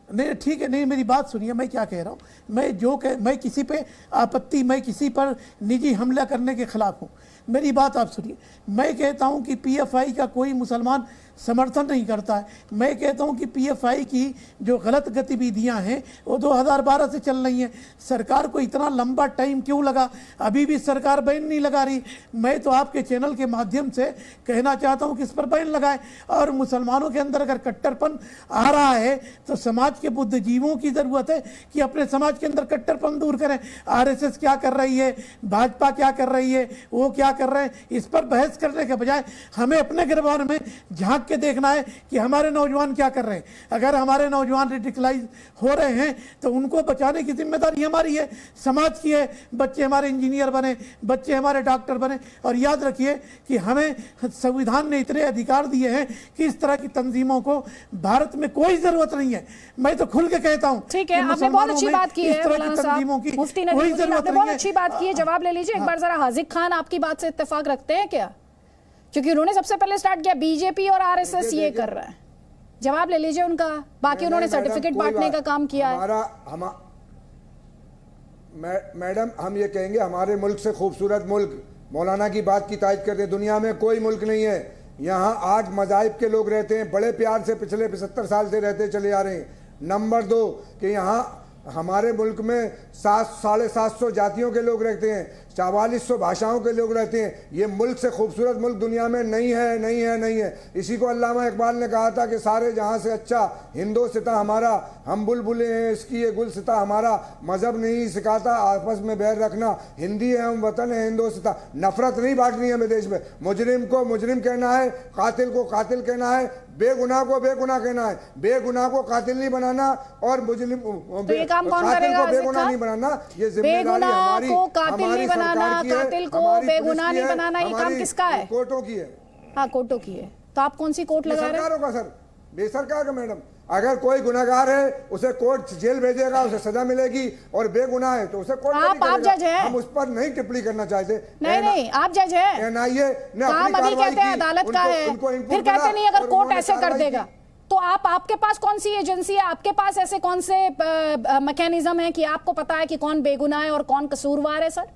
[SPEAKER 10] नहीं ठीक है, नहीं मेरी बात सुनिए, मैं क्या कह रहा हूँ, मैं किसी पे आपत्ति, मैं किसी पर निजी हमला करने के खिलाफ हूँ। मेरी बात आप सुनिए, मैं कहता हूँ कि पीएफआई का कोई मुसलमान समर्थन नहीं करता है। मैं कहता हूं कि पीएफआई की जो गलत गतिविधियां हैं वो 2012 से चल रही हैं। सरकार को इतना लंबा टाइम क्यों लगा, अभी भी सरकार बैन नहीं लगा रही। मैं तो आपके चैनल के माध्यम से कहना चाहता हूं कि इस पर बैन लगाए। और मुसलमानों के अंदर अगर कट्टरपन आ रहा है तो समाज के बुद्धिजीवियों की जरूरत है कि अपने समाज के अंदर कट्टरपन दूर करें। आरएसएस क्या कर रही है, भाजपा क्या कर रही है, वो क्या कर रहे हैं, इस पर बहस करने के बजाय हमें अपने गिरबान में झांक के देखना है कि हमारे नौजवान क्या कर रहे हैं। अगर हमारे नौजवान रेडिकलाइज हो रहे हैं तो उनको बचाने की जिम्मेदारी हमारी है, समाज की है। बच्चे हमारे इंजीनियर बने, बच्चे हमारे डॉक्टर बने। और याद रखिए कि हमें संविधान ने इतने अधिकार दिए हैं कि इस तरह की तंजीमों को भारत में कोई जरूरत नहीं है। मैं तो खुल के कहता हूं।
[SPEAKER 1] ठीक है, आपने बहुत अच्छी बात की है मुफ्ती नदीमुद्दीन, आपने बहुत अच्छी बात की है। जवाब ले लीजिए एक बार जरा। हाजिर खान आपकी बात से इत्तेफाक रखते हैं क्या? क्योंकि उन्होंने सबसे पहले स्टार्ट किया, बीजेपी और आरएसएस ये कर रहा है। जवाब ले लीजिए उनका। बाकी उन्होंने सर्टिफिकेट बांटने का काम किया है।
[SPEAKER 5] मैडम हम ये कहेंगे हमारे मुल्क से खूबसूरत मुल्क, मौलाना की बात की तायद करते, दुनिया में कोई मुल्क नहीं है। यहाँ 8 मज़ाहिब के लोग रहते हैं, बड़े प्यार से पिछले 75 साल से रहते चले आ रहे हैं। नंबर 2 कि यहाँ हमारे मुल्क में 700-750 जातियों के लोग रहते हैं। 4400 भाषाओं के लोग रहते हैं। ये मुल्क से खूबसूरत मुल्क दुनिया में नहीं है, नहीं है, नहीं है। इसी को अल्लामा इकबाल ने कहा था कि सारे जहां से अच्छा हिंदोस्तान हमारा, हम बुलबुलें हैं इसकी ये गुलसिता हमारा, मजहब नहीं सिखाता आपस में बैर रखना, हिंदी है हम वतन है हिंदोस्तान। नफरत नहीं बांटनी है हमें देश में। मुजरिम को मुजरिम कहना है, कातिल को कातिल कहना है, बेगुनाह को बेगुनाह कहना है। बेगुनाह को कातिल नहीं बनाना और मुजरिम
[SPEAKER 1] तो ये काम कौन करेगा?
[SPEAKER 5] बेगुनाह नहीं बनाना, ये जिम्मेदारी हमारी,
[SPEAKER 1] कातिल नहीं बनाना, कातिल को बेगुनाह नहीं बनाना, ये काम किसका है?
[SPEAKER 5] कोर्टों की है।
[SPEAKER 1] हाँ, कोर्टों की है। तो आप कौन सी कोर्ट लगा रहे हैं?
[SPEAKER 5] सरकारों का सर, बेसरकार का मैडम। अगर कोई गुनाहगार है उसे कोर्ट जेल भेजेगा, उसे सजा मिलेगी, और बेगुनाह है तो उसे कोर्ट
[SPEAKER 1] आप जज हैं।
[SPEAKER 5] हम उस पर नहीं टिप्पणी करना चाहते।
[SPEAKER 1] नहीं, आप जज हैं।
[SPEAKER 5] एनआईए ने
[SPEAKER 1] काम अभी कहते हैं अदालत का है, फिर कहते नहीं अगर कोर्ट ऐसे कर देगा तो आपके पास कौन सी एजेंसी है, आपके पास ऐसे कौन से मैकेनिज्म है कि आपको पता है कि कौन बेगुनाह है और कौन कसूरवार है? सर,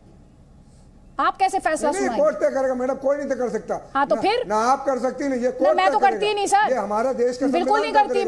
[SPEAKER 1] आप कैसे फैसला सुनाएंगे?
[SPEAKER 5] कोर्ट तय करेगा मैडम, कोई नहीं तय कर सकता।
[SPEAKER 1] हाँ, तो फिर
[SPEAKER 5] ना आप कर सकती नहीं, ये कोर्ट।
[SPEAKER 1] मैं तो करती नहीं सर,
[SPEAKER 5] ये हमारा देश का
[SPEAKER 1] बिल्कुल नहीं करती।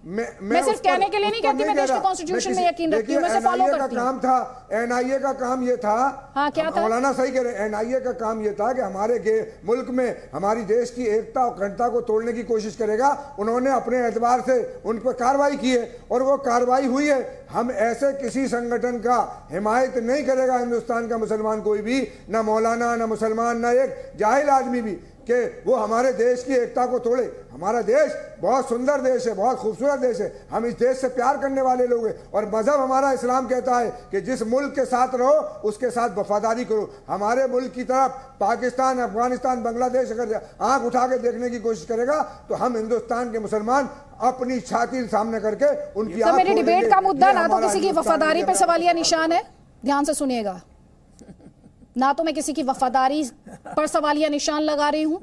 [SPEAKER 1] मैं सिर्फ कहने के लिए नहीं कहती, मैं देश के कॉन्स्टिट्यूशन में यकीन रखती हूँ, मैं फॉलो करती हूँ।
[SPEAKER 5] काम था एनआईए का काम ये था।
[SPEAKER 1] हाँ, क्या था?
[SPEAKER 5] मौलाना सही कह रहे, एनआईए का काम ये था कि हमारे मुल्क में हमारी देश की एकता और अखंडता को तोड़ने की कोशिश करेगा। उन्होंने अपने एतबार से उन पर कार्रवाई की है और वो कार्रवाई हुई है। हम ऐसे किसी संगठन का हिमायत नहीं करेगा हिंदुस्तान का मुसलमान कोई भी, ना मौलाना, ना मुसलमान, ना एक जाहिल आदमी भी, कि वो हमारे देश की एकता को तोड़े। हमारा देश बहुत सुंदर देश है, बहुत खूबसूरत देश है। हम इस देश से प्यार करने वाले लोग हैं और मजहब हमारा इस्लाम कहता है कि जिस मुल्क के साथ रहो उसके साथ वफादारी करो। हमारे मुल्क की तरफ पाकिस्तान, अफगानिस्तान, बांग्लादेश अगर आंख उठा के देखने की कोशिश करेगा तो हम हिंदुस्तान के मुसलमान अपनी छाती सामने करके उनकी
[SPEAKER 1] तो मेरी डिबेट का मुद्दा ना तो किसी की वफादारी पे सवालिया निशान है, ध्यान से सुनिएगा, ना तो मैं किसी की वफादारी पर सवालिया निशान लगा रही हूं,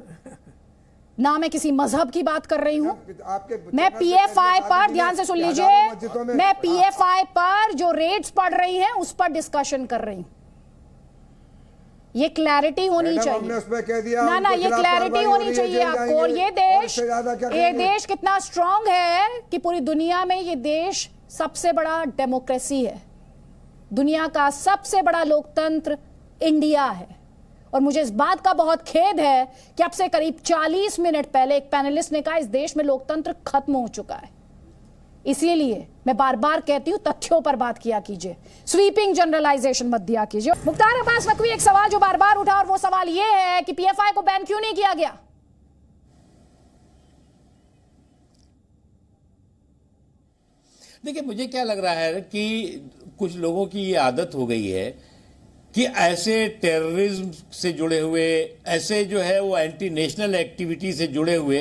[SPEAKER 1] ना मैं किसी मजहब की बात कर रही हूं। मैं पीएफआई पर, ध्यान से सुन लीजिए, मैं पीएफआई पर जो रेट्स पड़ रही हैं उस पर डिस्कशन कर रही हूं। ये क्लैरिटी होनी चाहिए ना, ये क्लैरिटी होनी चाहिए आपको। और ये देश कितना स्ट्रांग है कि पूरी दुनिया में ये देश सबसे बड़ा डेमोक्रेसी है, दुनिया का सबसे बड़ा लोकतंत्र इंडिया है। और मुझे इस बात का बहुत खेद है कि अब से करीब 40 मिनट पहले एक पैनलिस्ट ने कहा इस देश में लोकतंत्र खत्म हो चुका है। इसीलिए मैं बार बार कहती हूं तथ्यों पर बात किया कीजिए, स्वीपिंग जनरलाइजेशन मत दिया कीजिए। मुख्तार अब्बास नकवी, एक सवाल जो बार बार उठा और वो सवाल ये है कि पीएफआई को बैन क्यों नहीं किया गया?
[SPEAKER 2] देखिए, मुझे क्या लग रहा है कि कुछ लोगों की ये आदत हो गई है कि ऐसे टेररिज्म से जुड़े हुए, ऐसे जो है वो एंटी नेशनल एक्टिविटी से जुड़े हुए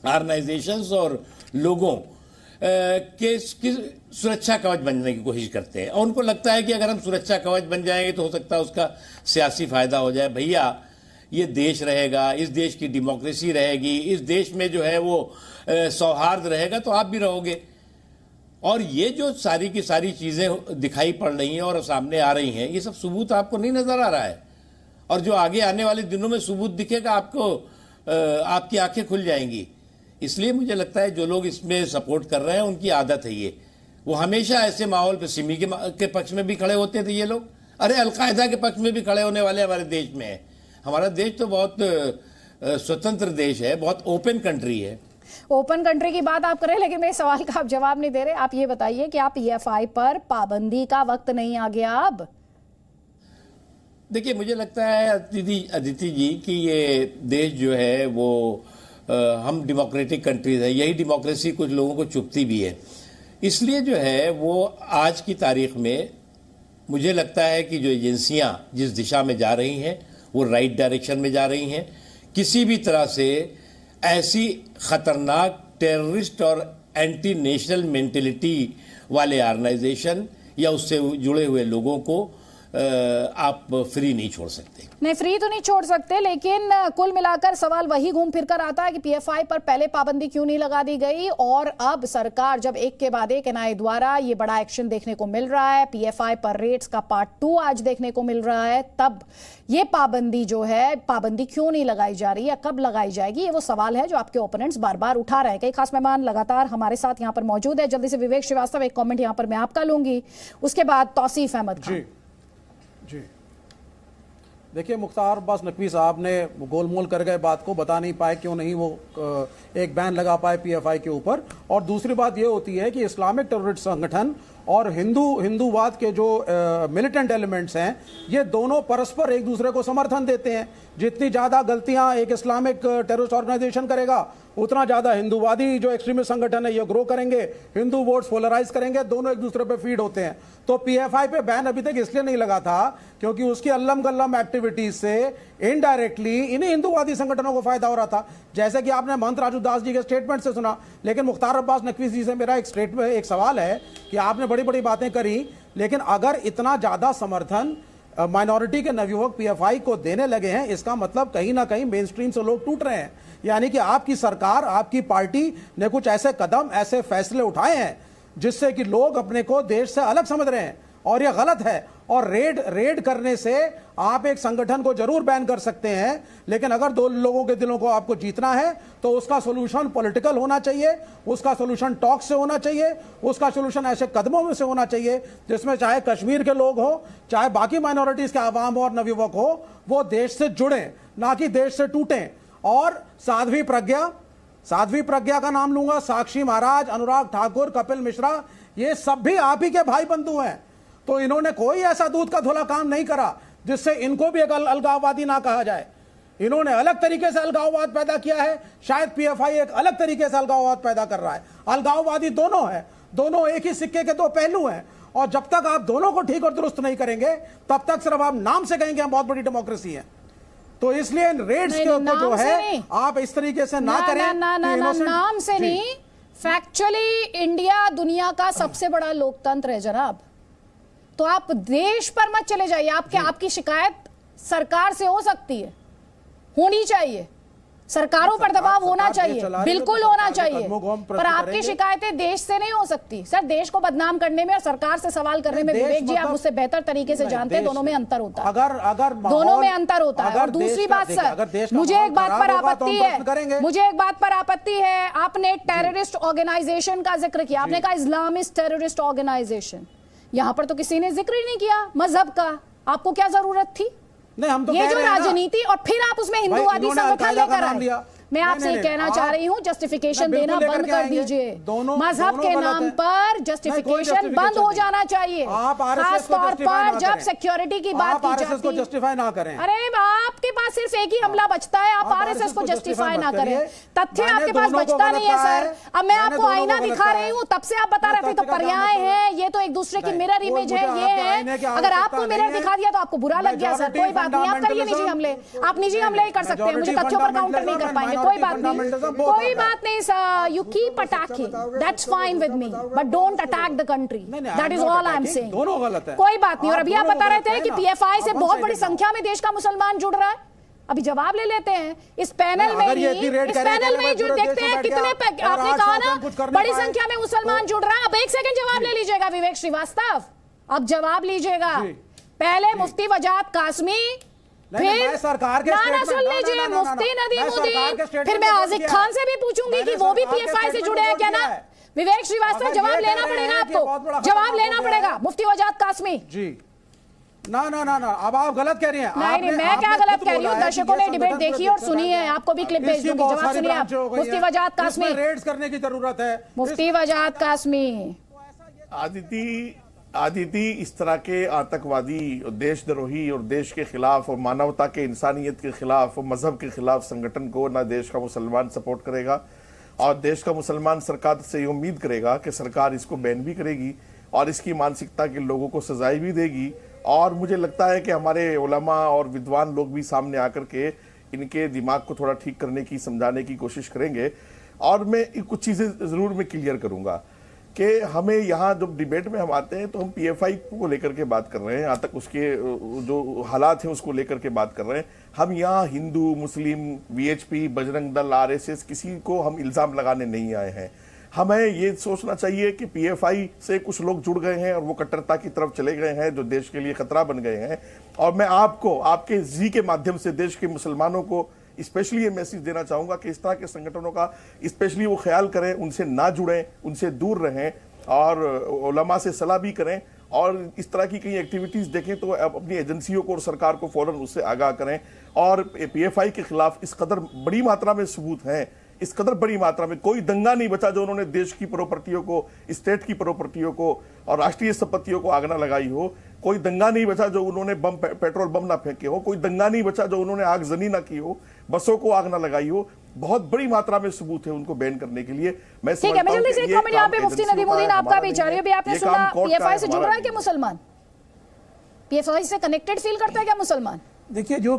[SPEAKER 2] ऑर्गेनाइजेशंस और लोगों के सुरक्षा कवच बनने की कोशिश करते हैं। और उनको लगता है कि अगर हम सुरक्षा कवच बन जाएंगे तो हो सकता है उसका सियासी फायदा हो जाए। भैया, ये देश रहेगा, इस देश की डेमोक्रेसी रहेगी, इस देश में जो है वो सौहार्द रहेगा तो आप भी रहोगे। और ये जो सारी की सारी चीज़ें दिखाई पड़ रही हैं और सामने आ रही हैं, ये सब सबूत आपको नहीं नज़र आ रहा है। और जो आगे आने वाले दिनों में सबूत दिखेगा आपको, आपकी आंखें खुल जाएंगी। इसलिए मुझे लगता है जो लोग इसमें सपोर्ट कर रहे हैं उनकी आदत है ये, वो हमेशा ऐसे माहौल पर सिमी के पक्ष में भी खड़े होते थे ये लोग। अरे अलकायदा के पक्ष में भी खड़े होने वाले हमारे देश में है। हमारा देश तो बहुत स्वतंत्र देश है, बहुत ओपन कंट्री है।
[SPEAKER 1] ओपन कंट्री की बात आप करें, लेकिन मेरे सवाल का आप जवाब नहीं दे रहे। आप ये बताइए कि आप पीएफआई पर पाबंदी का वक्त नहीं आ गया अब?
[SPEAKER 2] देखिए, मुझे लगता है अदिति जी कि ये देश जो है वो हम डेमोक्रेटिक कंट्रीज है, यही डेमोक्रेसी कुछ लोगों को चुभती भी है। इसलिए जो है वो आज की तारीख में मुझे लगता है कि जो एजेंसियां जिस दिशा में जा रही हैं वो राइट डायरेक्शन में जा रही हैं। किसी भी तरह से ऐसी खतरनाक टेररिस्ट और एंटी नेशनल मेंटेलिटी वाले ऑर्गेनाइजेशन या उससे जुड़े हुए लोगों को आप फ्री नहीं छोड़ सकते।
[SPEAKER 1] नहीं, फ्री तो नहीं छोड़ सकते, लेकिन कुल मिलाकर सवाल वही घूम फिर कर आता है कि पीएफआई पर पहले पाबंदी क्यों नहीं लगा दी गई। और अब सरकार जब एक के बाद एक एनआईए द्वारा ये बड़ा एक्शन देखने को मिल रहा है, पीएफआई पर रेट्स का पार्ट 2 आज देखने को मिल रहा है, तब ये पाबंदी जो है, पाबंदी क्यों नहीं लगाई जा रही है, कब लगाई जाएगी, ये वो सवाल है जो आपके ओपोनेंट्स बार बार उठा रहे हैं। कई खास मेहमान लगातार हमारे साथ यहाँ पर मौजूद है। जल्दी से विवेक श्रीवास्तव, एक कॉमेंट यहाँ पर मैं आपका लूंगी, उसके बाद तौसीफ अहमद खान।
[SPEAKER 5] जी,
[SPEAKER 9] देखिए, मुख्तार अब्बास नकवी साहब ने गोलमोल कर गए बात को, बता नहीं पाए क्यों नहीं वो एक बैन लगा पाए पीएफआई के ऊपर। और दूसरी बात ये होती है कि इस्लामिक टेररिस्ट संगठन और हिंदूवाद के जो मिलिटेंट एलिमेंट्स हैं, ये दोनों परस्पर एक दूसरे को समर्थन देते हैं। जितनी ज़्यादा गलतियां एक इस्लामिक टेररिस्ट ऑर्गेनाइजेशन करेगा, उतना ज़्यादा हिंदूवादी जो एक्सट्रीमिस्ट संगठन है ये ग्रो करेंगे, हिंदू वोट्स पोलराइज करेंगे, दोनों एक दूसरे पे फीड होते हैं। तो पीएफआई पे बैन अभी तक इसलिए नहीं लगा था क्योंकि उसकी अल्लम गल्लम एक्टिविटीज से इनडायरेक्टली इन्हीं हिंदूवादी संगठनों को फायदा हो रहा था, जैसे कि आपने महंत राजू दास जी के स्टेटमेंट से सुना। लेकिन मुख्तार अब्बास नकवी जी से मेरा एक सवाल है कि आपने बड़ी बड़ी बातें करी, लेकिन अगर इतना ज्यादा समर्थन माइनॉरिटी के नवयुवक पीएफआई को देने लगे हैं, इसका मतलब कहीं ना कहीं मेन स्ट्रीम से लोग टूट रहे हैं। यानी कि आपकी सरकार, आपकी पार्टी ने कुछ ऐसे कदम, ऐसे फैसले उठाए हैं जिससे कि लोग अपने को देश से अलग समझ रहे हैं, और यह गलत है। और रेड करने से आप एक संगठन को जरूर बैन कर सकते हैं, लेकिन अगर दो लोगों के दिलों को आपको जीतना है तो उसका सोल्यूशन पॉलिटिकल होना चाहिए, उसका सोल्यूशन टॉक से होना चाहिए, उसका सोल्यूशन ऐसे कदमों में से होना चाहिए जिसमें चाहे कश्मीर के लोग हो, चाहे बाकी माइनॉरिटीज के आवाम और नवयुवक हो, वो देश से जुड़े, ना कि देश से टूटें। और साध्वी प्रज्ञा का नाम लूंगा, साक्षी महाराज, अनुराग ठाकुर, कपिल मिश्रा, ये सब भी आप ही के भाई बंधु हैं। तो इन्होंने कोई ऐसा दूध का धुला काम नहीं करा जिससे इनको भी एक अलगाववादी ना कहा जाए। इन्होंने अलग तरीके से अलगाववाद पैदा किया है, शायद पीएफआई एक अलग तरीके से अलगाववाद पैदा कर रहा है। अलगाववादी दोनों है, दोनों एक ही सिक्के के दो पहलू हैं, और जब तक आप दोनों को ठीक और दुरुस्त नहीं करेंगे तब तक सिर्फ आप नाम से कहेंगे हम बहुत बड़ी डेमोक्रेसी है। तो इसलिए इन रेड्स के ऊपर जो है आप इस तरीके से ना करें।
[SPEAKER 1] नाम से नहीं, फैक्चुअली इंडिया दुनिया का सबसे बड़ा लोकतंत्र है जनाब। तो आप देश पर मत चले जाइए। आपकी शिकायत सरकार से हो सकती है, होनी चाहिए, सरकारों पर दबाव होना चाहिए, बिल्कुल होना चाहिए, पर आपकी शिकायतें देश से नहीं हो सकती। सर, देश को बदनाम करने में और सरकार से सवाल करने में, विवेक जी आप मुझसे बेहतर तरीके से जानते हैं, दोनों में अंतर होता है। दोनों में अंतर होता है। और दूसरी बात सर, मुझे एक बात पर आपत्ति है, आपने टेररिस्ट ऑर्गेनाइजेशन का जिक्र किया, आपने कहा इस्लामिस्ट टेररिस्ट ऑर्गेनाइजेशन। यहां पर तो किसी ने जिक्र ही नहीं किया मजहब का। आपको क्या जरूरत थी?
[SPEAKER 9] नहीं, हम तो
[SPEAKER 1] ये जो राजनीति, और फिर आप उसमें हिंदूवादी संगठन लेकर आए। मैं आपसे कहना चाह रही हूँ, जस्टिफिकेशन देना बंद कर दीजिए। मजहब के नाम पर जस्टिफिकेशन बंद हो जाना चाहिए, खास तौर पर जब सिक्योरिटी की बात की जाती है।
[SPEAKER 9] जस्टिफाई ना करें।
[SPEAKER 1] अरे आपके पास सिर्फ एक ही हमला बचता है, आप आरएसएस को जस्टिफाई ना करें। तथ्य आपके पास बचता नहीं है सर। अब मैं आपको आईना दिखा रही हूँ, तब से आप बता रहे थे तो पर्याय है, ये तो एक दूसरे की मिरर इमेज है, ये है। अगर आपको मिरर दिखा दिया तो आपको बुरा लग गया सर, कोई बात नहीं, आप करिए निजी हमले, आप निजी हमले ही कर सकते हैं, मुझे तथ्यों पर काउंटर नहीं कर पाएंगे, कोई बात नहीं sir. You keep attacking, that's fine with me, but don't attack the country, that is all I am saying.
[SPEAKER 9] दोनों गलत है,
[SPEAKER 1] कोई बात नहीं। और अभी आप बता रहे थे कि पीएफआई से बहुत बड़ी संख्या में देश का मुसलमान जुड़ रहा है। अभी जवाब ले लेते हैं इस पैनल में ही, इस पैनल में जो देखते हैं कितने, आपने कहा ना बड़ी संख्या में मुसलमान जुड़ रहा है। अब एक सेकंड जवाब ले लीजिएगा विवेक श्रीवास्तव, अब जवाब लीजिएगा। पहले मुफ्ती वजाद कासमी, फिर
[SPEAKER 9] सरकार के
[SPEAKER 1] सुन लीजिए मुफ्ती नदीमुद्दीन, फिर मैं आजिक खान से भी पूछूंगी कि वो भी पीएफआई से जुड़े हैं क्या ना। विवेक श्रीवास्तव, जवाब लेना पड़ेगा आपको, जवाब लेना पड़ेगा। मुफ्ती वजाद कासमी
[SPEAKER 9] जी, ना, अब आप गलत कह रही हैं।
[SPEAKER 1] नहीं, मैं क्या गलत कह रही हूँ? दर्शकों ने डिबेट देखी और सुनी है, आपको भी क्लिप भेज दूंगी, जवाब सुनिए आप। मुफ्ती वजाद कासमी,
[SPEAKER 9] रेड्स करने की जरूरत है।
[SPEAKER 1] मुफ्ती वजाद कासमी।
[SPEAKER 6] आदिति, इस तरह के आतंकवादी, देशद्रोही और देश के खिलाफ और मानवता के, इंसानियत के खिलाफ और मजहब के खिलाफ संगठन को ना देश का मुसलमान सपोर्ट करेगा, और देश का मुसलमान सरकार से उम्मीद करेगा कि सरकार इसको बैन भी करेगी और इसकी मानसिकता के लोगों को सजाएं भी देगी। और मुझे लगता है कि हमारे उलमा और विद्वान लोग भी सामने आकर के इनके दिमाग को थोड़ा ठीक करने की, समझाने की कोशिश करेंगे। और मैं कुछ चीज़ें ज़रूर मैं क्लियर करूँगा कि हमें यहाँ जब डिबेट में हम आते हैं तो हम पीएफआई को लेकर के बात कर रहे हैं, यहाँ तक उसके जो हालात हैं उसको लेकर के बात कर रहे हैं। हम यहाँ हिंदू, मुस्लिम, वीएचपी, बजरंग दल, आरएसएस, किसी को हम इल्ज़ाम लगाने नहीं आए हैं। हमें ये सोचना चाहिए कि पीएफआई से कुछ लोग जुड़ गए हैं और वो कट्टरता की तरफ चले गए हैं, जो देश के लिए खतरा बन गए हैं। और मैं आपको, आपके जी के माध्यम से देश के मुसलमानों को स्पेशली ये मैसेज देना चाहूंगा कि इस तरह के संगठनों का स्पेशली वो ख्याल करें, उनसे ना जुड़ें, उनसे दूर रहें और उलमा से सलाह भी करें और इस तरह की कई एक्टिविटीज देखें तो अपनी एजेंसियों को और सरकार को फौरन उससे आगाह करें। और पीएफआई के खिलाफ इस कदर बड़ी मात्रा में सबूत हैं, इस कदर बड़ी मात्रा में, कोई दंगा नहीं बचा जो उन्होंने देश की प्रॉपर्टियों को, स्टेट की प्रॉपर्टियों को और राष्ट्रीय संपत्तियों को आग न लगाई हो। कोई दंगा नहीं बचा जो उन्होंने पेट्रोल बम ना फेंके हो। कोई दंगा नहीं बचा जो उन्होंने आगजनी ना की हो, बसों को आग ना लगाई हो। बहुत बड़ी मात्रा में सबूत है उनको बैन करने के लिए। मैं
[SPEAKER 1] ठीक है, मैं जल्दी से एक कमेंट यहाँ पे मुफ्ती नदीमुद्दीन आपका भी चाह रही हूँ। आपने सुना पीएफआई से जुड़ रहा है क्या मुसलमान? पीएफआई से कनेक्टेड फील करता है क्या मुसलमान?
[SPEAKER 10] देखिए जो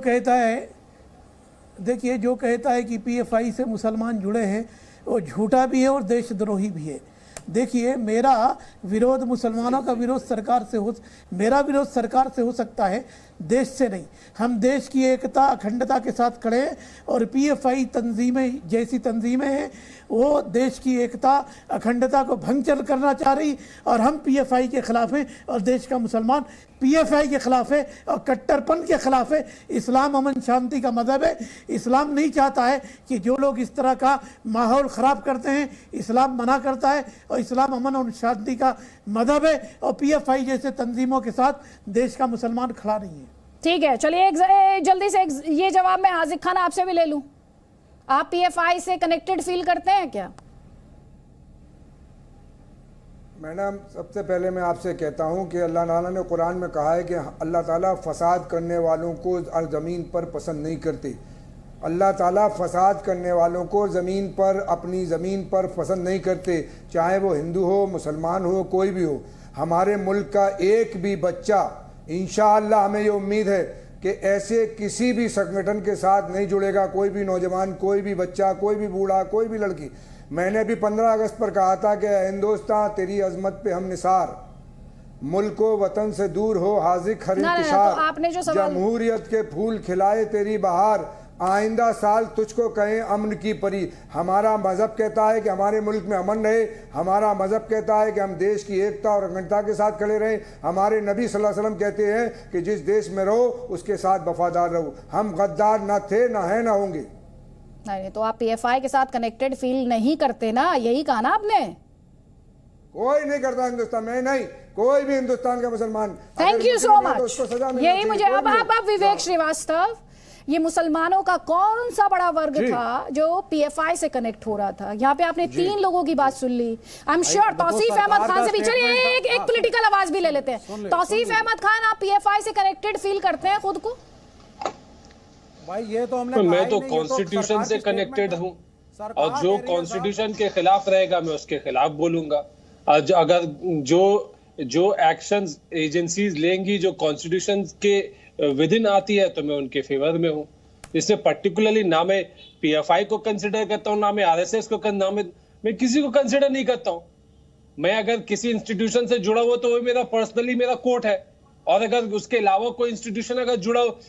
[SPEAKER 10] कहता है कि पीएफआई से मुसलमान जुड़े हैं वो झूठा भी है और देशद्रोही भी है। देखिए मेरा विरोध मुसलमानों का विरोध सरकार से मेरा विरोध सरकार से हो सकता है, देश से नहीं। हम देश की एकता अखंडता के साथ खड़े हैं और पीएफआई तंजीमें जैसी तंजीमें हैं वो देश की एकता अखंडता को भंग करना चाह रही और हम पीएफआई के खिलाफ हैं और देश का मुसलमान पीएफआई के खिलाफ है और कट्टरपन के खिलाफ है। इस्लाम अमन शांति का मजहब है। इस्लाम नहीं चाहता है कि जो लोग इस तरह का माहौल ख़राब करते हैं, इस्लाम मना करता है और इस्लाम अमन और शांति का मजहब है और पीएफआई जैसे तंजीमों के साथ देश का मुसलमान खड़ा नहीं है।
[SPEAKER 1] ठीक है, चलिए जल्दी से ये जवाब मैं हाजिक खान आपसे भी ले लूं। आप पीएफआई से कनेक्टेड फील करते हैं क्या?
[SPEAKER 5] मैडम सबसे पहले मैं आपसे कहता हूं कि अल्लाह ताला ने कुरान में कहा है कि अल्लाह ताला फसाद करने वालों को ज़मीन पर पसंद नहीं करते। अल्लाह ताला फसाद करने वालों को ज़मीन पर, अपनी ज़मीन पर पसंद नहीं करते, चाहे वो हिंदू हो, मुसलमान हो, कोई भी हो। हमारे मुल्क का एक भी बच्चा, इंशाअल्लाह हमें ये उम्मीद है कि ऐसे किसी भी संगठन के साथ नहीं जुड़ेगा। कोई भी नौजवान, कोई भी बच्चा, कोई भी बूढ़ा, कोई भी लड़की। मैंने भी 15 अगस्त पर कहा था कि हिंदुस्तान तेरी अजमत पे हम निसार, मुल्क को वतन से दूर हो हाजिक हर इंतशार, जमहूरियत के फूल खिलाए तेरी बहार, आइंदा साल तुझको कहें अमन की परी। हमारा मजहब कहता है कि हमारे मुल्क में अमन रहे। हमारा मजहब कहता है कि हम देश की एकता और अखंडता के साथ खड़े रहें। हमारे नबी सल्लल्लाहु अलैहि वसल्लम कहते हैं कि जिस देश में रहो उसके साथ वफादार रहो। हम गद्दार न थे, न है, न होंगे।
[SPEAKER 1] नहीं तो आप पीएफआई के साथ कनेक्टेड फील नहीं करते ना, यही कहा ना आपने?
[SPEAKER 5] कोई नहीं करता हिंदुस्तान में, नहीं कोई भी हिंदुस्तान का मुसलमान।
[SPEAKER 1] Thank you so much. यही मुझे अब विवेक श्रीवास्तव, ये मुसलमानों का कौन सा बड़ा वर्ग था जो पीएफआई से कनेक्ट हो रहा था? यहाँ पे आपने 3 लोगों की बात सुन ली। I am sure Tauseef Ahmed Khan से भी, चलिए एक पॉलिटिकल आवाज भी ले लेते हैं। तौसीफ अहमद खान, आप पीएफआई से कनेक्टेड फील करते हैं खुद को?
[SPEAKER 9] भाई ये तो हमने
[SPEAKER 11] मैं तो कॉन्स्टिट्यूशन से कनेक्टेड हूँ और जो कॉन्स्टिट्यूशन के खिलाफ रहेगा मैं उसके खिलाफ बोलूंगा। अगर जो एक्शंस एजेंसीज लेंगी जो कॉन्स्टिट्यूशन के विद इन आती है तो मैं उनके फेवर में हूँ। इसमें पर्टिकुलरली ना मैं पीएफआई को कंसिडर करता हूँ, ना मैं आरएसएस को, ना मैं किसी को कंसिडर नहीं करता हूँ। मैं अगर किसी इंस्टीट्यूशन से जुड़ा हुआ तो वो मेरा पर्सनली मेरा कोर्ट है, और अगर उसके अलावा कोई इंस्टीट्यूशन अगर जुड़ा हो,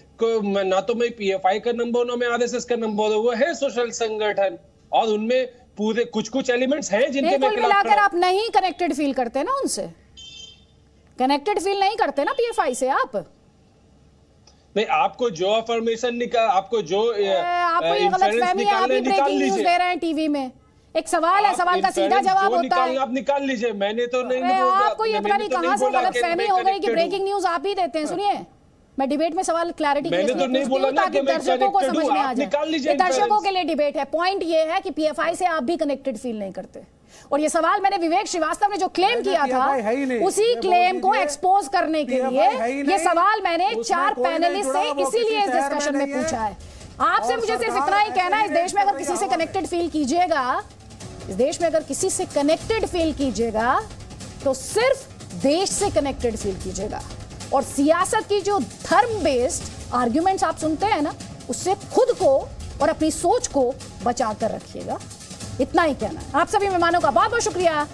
[SPEAKER 11] ना तो मैं पीएफआई का नंबर हूँ, ना मैं आरएसएस का नंबर हूँ, वो है सोशल संगठन और उनमें पूरे कुछ एलिमेंट्स हैं जिनके मैं
[SPEAKER 1] मिलाकर आप नहीं कनेक्टेड फील करते ना, उनसे कनेक्टेड फील नहीं करते ना पीएफआई से आप?
[SPEAKER 11] नहीं, आपको जो अफर्मेशन
[SPEAKER 1] आपको ये गलतफहमी है, आप ही ब्रेकिंग न्यूज दे रहे हैं टीवी में। एक सवाल है, सवाल का सीधा जवाब होता है।
[SPEAKER 11] आप निकाल लीजिए, मैंने तो नहीं।
[SPEAKER 1] आपको ये पता नहीं कहां से गलतफहमी हो गई कि ब्रेकिंग न्यूज आप ही देते हैं। सुनिए, मैं डिबेट में सवाल क्लैरिटी के लिए
[SPEAKER 11] नहीं बोला
[SPEAKER 1] ताकि दर्शकों को समझ में आ जाए। दर्शकों के लिए डिबेट है। पॉइंट ये है कि पीएफआई से आप भी कनेक्टेड फील नहीं करते, और ये सवाल मैंने विवेक श्रीवास्तव ने जो क्लेम किया था उसी क्लेम को एक्सपोज करने के लिए ये सवाल मैंने 4 पैनलिस्ट से इसीलिए इस डिस्कशन में पूछा है। आपसे मुझे सिर्फ इतना ही कहना है, इस देश में अगर किसी से कनेक्टेड फील कीजिएगा, इस देश में अगर किसी से कनेक्टेड फील कीजिएगा तो सिर्फ देश से कनेक्टेड फील कीजिएगा, और सियासत की जो धर्म बेस्ड आर्ग्यूमेंट्स आप सुनते हैं ना, उससे खुद को और अपनी सोच को बचा कर रखिएगा। इतना ही कहना है। आप सभी मेहमानों का बहुत बहुत शुक्रिया।